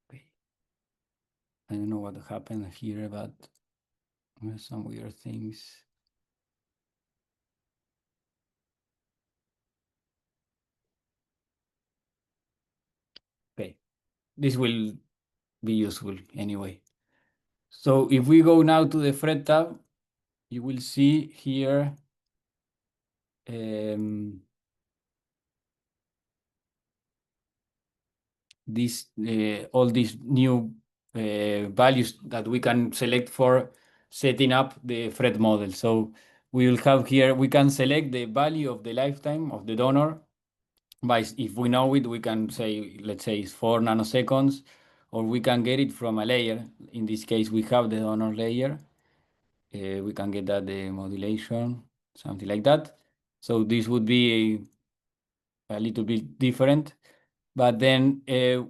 Okay. I don't know what happened here, but there's some weird things. Okay, this will be useful anyway. So if we go now to the Fred tab, you will see here all these new values that we can select for setting up the Fred model. So we will have here, we can select the value of the lifetime of the donor. If we know it, we can say, let's say it's 4 nanoseconds, or we can get it from a layer. In this case, we have the donor layer. We can get that the modulation, something like that. So this would be a little bit different. But then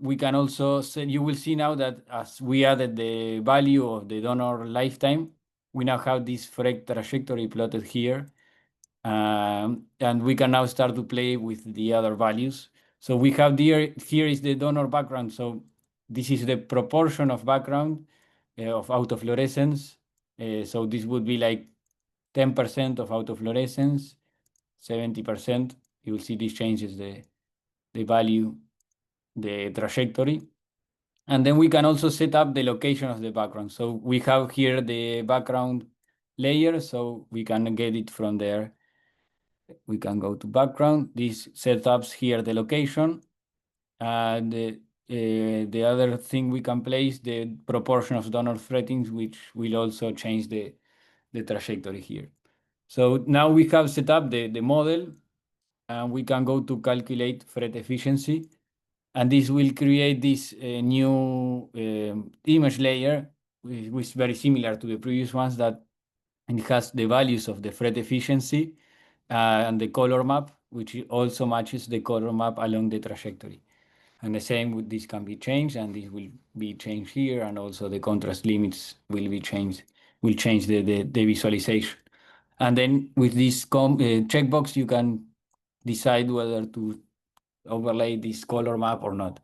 we can also say, you will see now that as we added the value of the donor lifetime, we now have this Fred trajectory plotted here. And we can now start to play with the other values. So we have here is the donor background. So this is the proportion of background of autofluorescence. So this would be like 10% of autofluorescence, 70%. You will see this changes the value, the trajectory. And then we can also set up the location of the background. So we have here the background layer, so we can get it from there. We can go to background. This setups here the location. And the other thing we can place the proportion of donor threadings, which will also change the trajectory here. So now we have set up the model, and we can go to calculate Fred efficiency. And this will create this new image layer, which is very similar to the previous ones, that it has the values of the Fred efficiency and the color map, which also matches the color map along the trajectory. And the same with this can be changed, and this will be changed here, and also the contrast limits will be changed, will change the visualization. And then with this checkbox, you can decide whether to overlay this color map or not.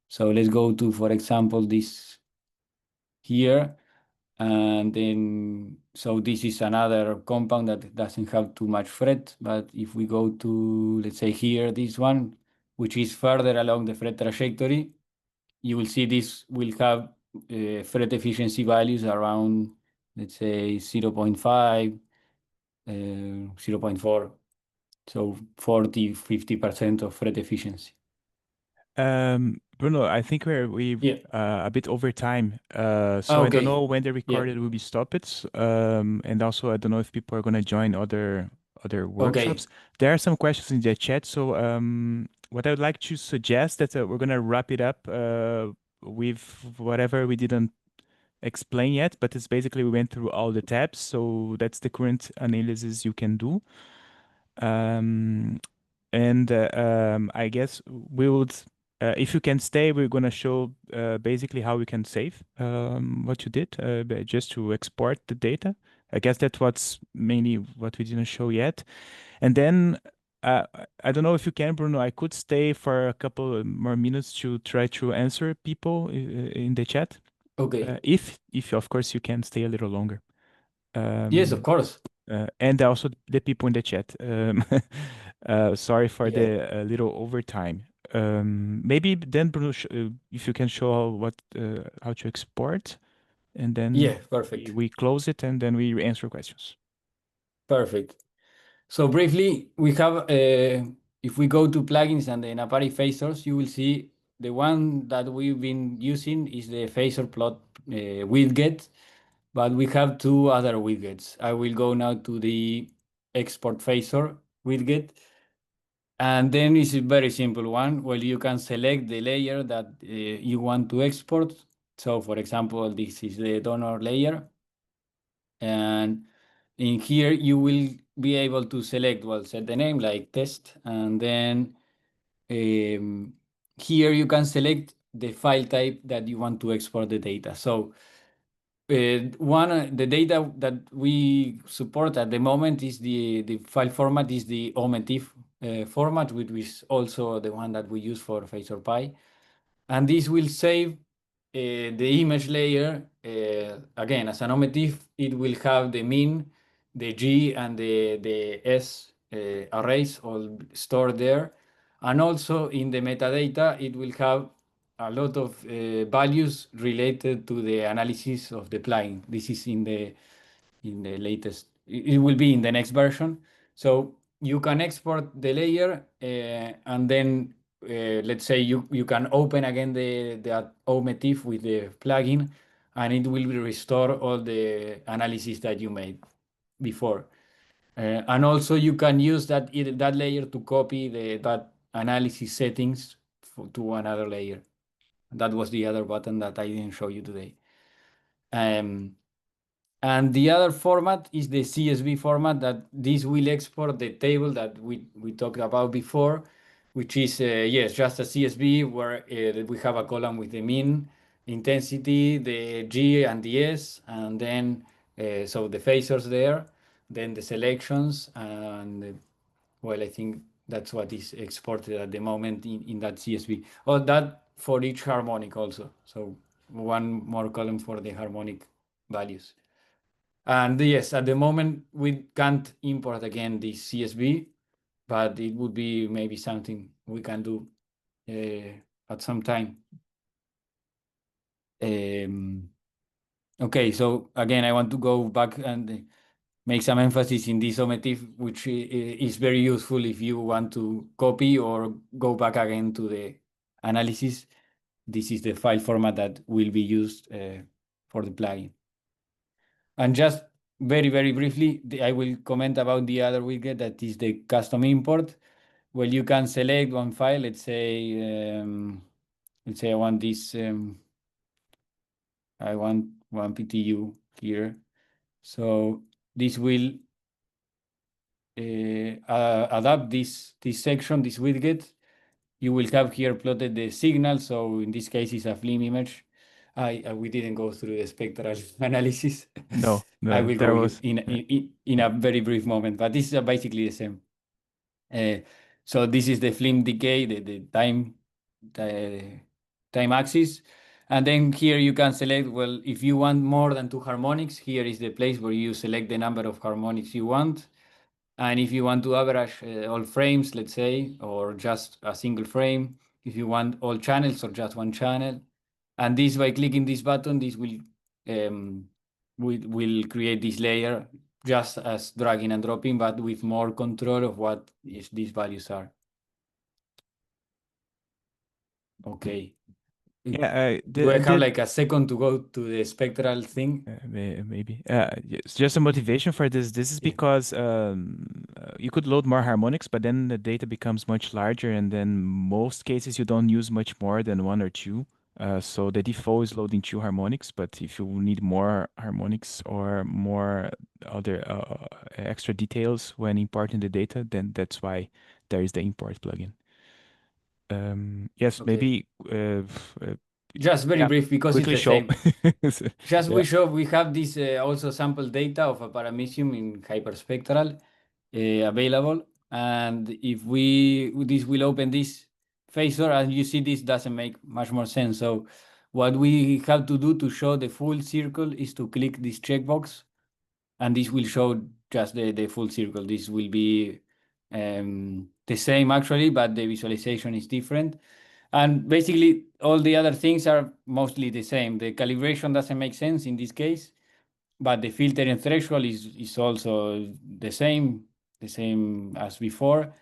So let's go to, for example, this here. And then, so this is another compound that doesn't have too much Fred. But if we go to, let's say here, this one, which is further along the Fred trajectory, you will see this will have Fred efficiency values around, let's say 0.5, 0.4. So 40, 50% of Fred efficiency. Bruno, I think we Yeah. a bit over time. So I don't Okay. know when the Yeah. recorded will be stopped. And also I don't know if people are gonna join other Okay. workshops. There are some questions in the chat. So what I would like to suggest that we're gonna wrap it up with whatever we didn't explain yet, but it's basically we went through all the tabs. So that's the current analysis you can do. And I guess we would, if you can stay, we're gonna show basically how we can save what you did, just to export the data. I guess that's what's mainly what we didn't show yet. And then uh, I don't know if you can, Bruno. I could stay for a couple more minutes to try to answer people in the chat. Okay. If of course you can stay a little longer. Yes, of course. And also the people in the chat. Sorry for Yeah. the little overtime. Maybe then, Bruno, if you can show how to export, and then Yeah, perfect. we close it, and then we answer questions. Perfect. So briefly, we have, if we go to plugins and the napari-phasors, you will see the one that we've been using is the phasor plot widget, but we have two other widgets. I will go now to the export phasor widget. And then it's a very simple one. Well, you can select the layer that you want to export. So for example, this is the donor layer. And in here, you will be able to select, well, set the name like test. And then here you can select the file type that you want to export the data. So the data that we support at the moment is the file format is the OMETIF format, which is also the one that we use for PhasorPy. And this will save the image layer. Again, as an OMETIF, it will have the min, the G, and the S arrays all stored there. And also in the metadata, it will have a lot of values related to the analysis of the plugin. This is in the latest. It will be in the next version. So you can export the layer and then let's say you can open again the OMETIF with the plugin, and it will restore all the analysis that you made before. And also you can use that layer to copy that analysis settings to another layer. That was the other button that I didn't show you today. And the other format is the CSV format, that this will export the table that we talked about before, which is, yes, just a CSV where we have a column with the mean, intensity, the G and the S, and then, so the phasors there, then the selections, and well, I think that's what is exported at the moment in that CSV. Oh, that for each harmonic also. So one more column for the harmonic values. And yes, at the moment, we can't import again the CSV, but it would be maybe something we can do at some time. Okay, so again, I want to go back and make some emphasis in this OMETIF, which is very useful if you want to copy or go back again to the analysis. This is the file format that will be used for the plugin. And just very, very briefly, I will comment about the other widget that is the custom import. Well, you can select one file. Let's say I want this. I want one PTU here. So this will adapt this section, this widget. You will have here plotted the signal. So in this case, it's a FLIM image. We didn't go through the spectral analysis. No, I will there go was in a very brief moment, but this is basically the same. So this is the FLIM decay, the time axis. And then here you can select, well, if you want more than 2 harmonics, here is the place where you select the number of harmonics you want. And if you want to average all frames, let's say, or just a single frame, if you want all channels or just one channel. And this, by clicking this button, this will create this layer just as dragging and dropping, but with more control of what these values are. Okay. Yeah, Do I have like a second to go to the spectral thing? maybe. It's just a motivation for this. This is Yeah. because you could load more harmonics, but then the data becomes much larger, and then most cases you don't use much more than one or two. So the default is loading two harmonics, but if you need more harmonics or more other extra details when importing the data, then that's why there is the import plugin. Yes, Okay. maybe Just very yeah, brief because it's quickly the show. same. Just Yeah. we have this also sample data of a paramecium in hyperspectral available, and if this will open this phasor, and you see this doesn't make much more sense. So what we have to do to show the full circle is to click this checkbox, and this will show just the full circle. This will be the same actually, but the visualization is different. And basically, all the other things are mostly the same. The calibration doesn't make sense in this case, but the filtering threshold is also the same as before.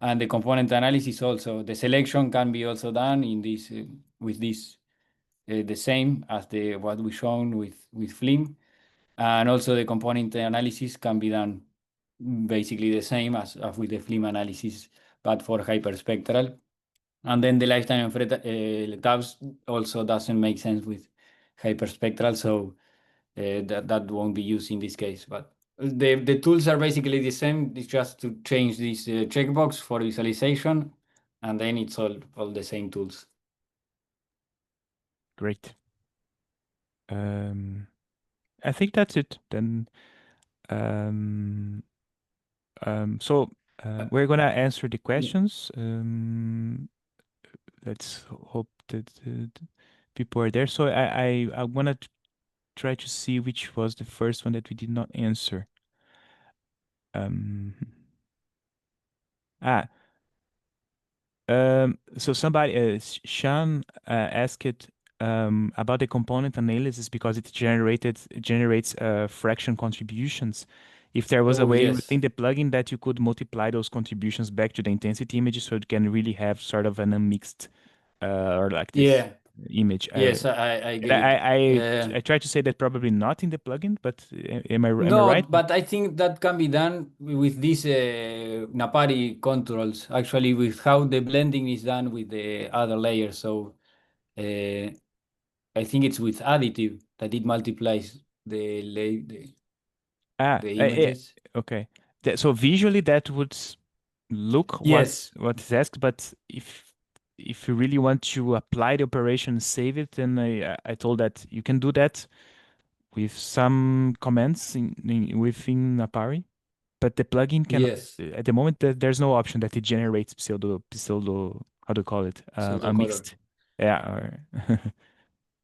And the component analysis also, the selection can be also done in this with this the same as the what we shown with FLIM, and also the component analysis can be done basically the same as with the FLIM analysis, but for hyperspectral. And then the lifetime of tabs also doesn't make sense with hyperspectral, so that won't be used in this case. But the tools are basically the same. It's just to change this checkbox for visualization, and then it's all the same tools. Great. I think that's it then. So we're gonna answer the questions. Let's hope that people are there. So I wanna try to see which was the first one that we did not answer. Um, ah, so somebody, Sean, asked about the component analysis because it generates fraction contributions. If there was a Oh, way yes. within the plugin that you could multiply those contributions back to the intensity image, so it can really have sort of an unmixed or like this Yeah. image. Yes, I And get it. I try to say that probably not in the plugin, but am I No, right? but I think that can be done with these napari controls, actually, with how the blending is done with the other layers. So uh, I think it's with additive that it multiplies Ah, the images. okay. So visually that would look Yes, what is asked, but if you really want to apply the operation and save it, then I told that you can do that with some comments within Napari, but the plugin cannot. yes, At the moment, there's no option that it generates pseudo. How do you call it? pseudo A color. mixed. Yeah, or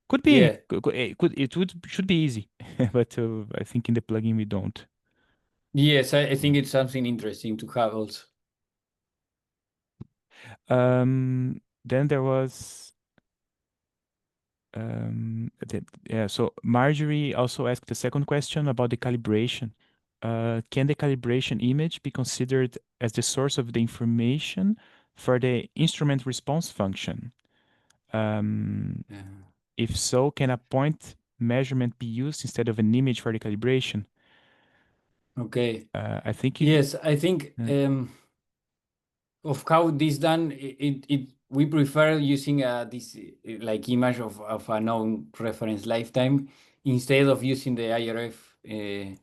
could be. Yeah, It would should be easy, but I think in the plugin we don't. yes, I think it's something interesting to have also. Then there was yeah. So Marjorie also asked the second question about the calibration. Can the calibration image be considered as the source of the information for the instrument response function? Yeah. If so, can a point measurement be used instead of an image for the calibration? Okay. I think it. Yes, I think of how this done, we prefer using this like image of a known reference lifetime instead of using the IRF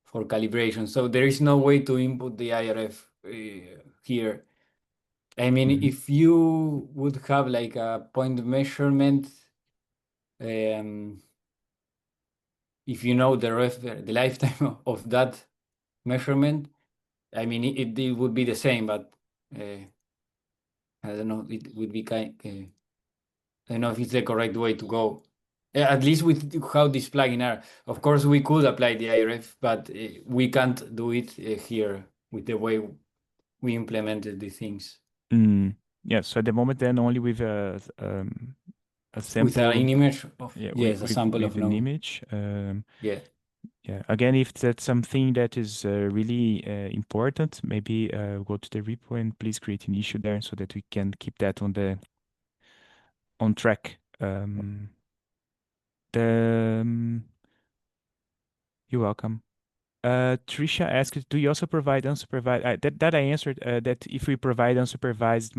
for calibration. So there is no way to input the IRF here. I mean, Mhm. if you would have like a point measurement, um, if you know the lifetime of that measurement, I mean, it would be the same, but I don't know, it would be I don't know if it's the correct way to go. At least with how this plugin are. Of course, we could apply the IRF, but we can't do it here with the way we implemented the things. Yeah. So at the moment, then only with a With an sample. image of, Yeah, yes, a sample of with an no. image. Yeah. Yeah, again, if that's something that is really important, maybe go to the repo and please create an issue there so that we can keep that on the on track. You're welcome. Trisha asked, do you also provide unsupervised? That I answered. That if we provide unsupervised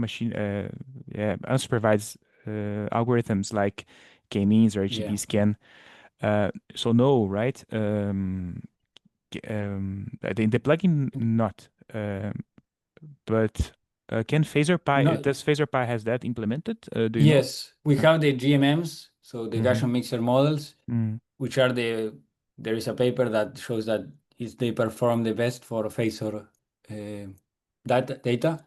unsupervised algorithms like k-means or HGB scan. So no, right? The plugin not. But can PhasorPy? Does PhasorPy has that implemented? Do you know? Yes, we have the GMMs, so the Gaussian mixer models, which are there is a paper that shows that they perform the best for phasor data.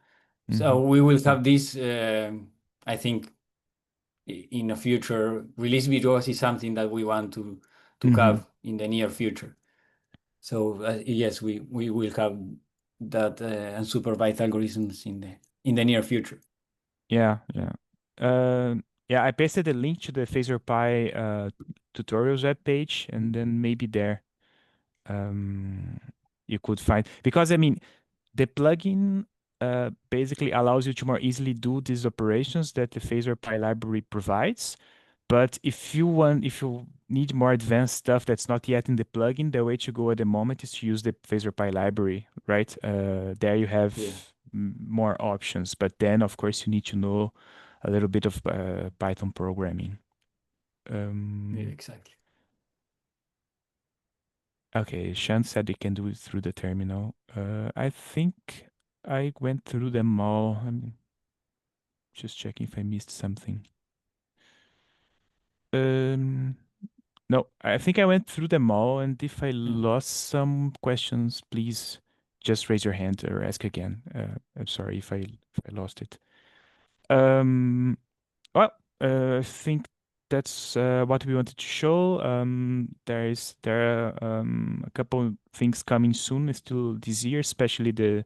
So we will have this, I think, in a future release, because it's something that we want to have in the near future. So yes, we will have that unsupervised algorithms in the near future. Yeah. I pasted a link to the PhasorPy tutorials web page, and then maybe there you could find, because I mean the plugin basically allows you to more easily do these operations that the PhasorPy library provides. But if you need more advanced stuff that's not yet in the plugin, the way to go at the moment is to use the PhasorPy library, right? There you have more options, but then of course you need to know a little bit of Python programming. Exactly. Okay, Shan said you can do it through the terminal. I think I went through them all. I'm just checking if I missed something. No, I think I went through them all, and if I lost some questions, please just raise your hand or ask again. I'm sorry if I lost it. Well, I think that's what we wanted to show. There are a couple things coming soon, still this year, especially the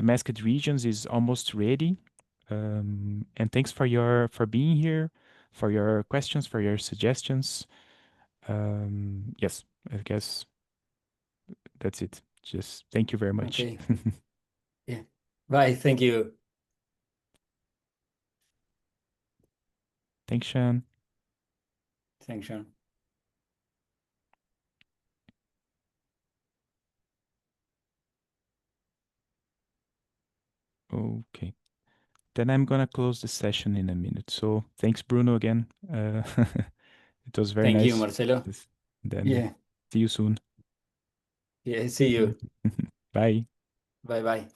masked regions is almost ready. And thanks for being here, for your questions, for your suggestions. Yes, I guess that's it. Just thank you very much. Okay. Yeah. Bye. Thank you. Thanks, Sean. Thanks, Sean. Okay. Then I'm gonna close the session in a minute. So thanks, Bruno, again. It was very Thank nice. you, Marcelo. Then see you soon. Yeah, see you. Bye. Bye-bye.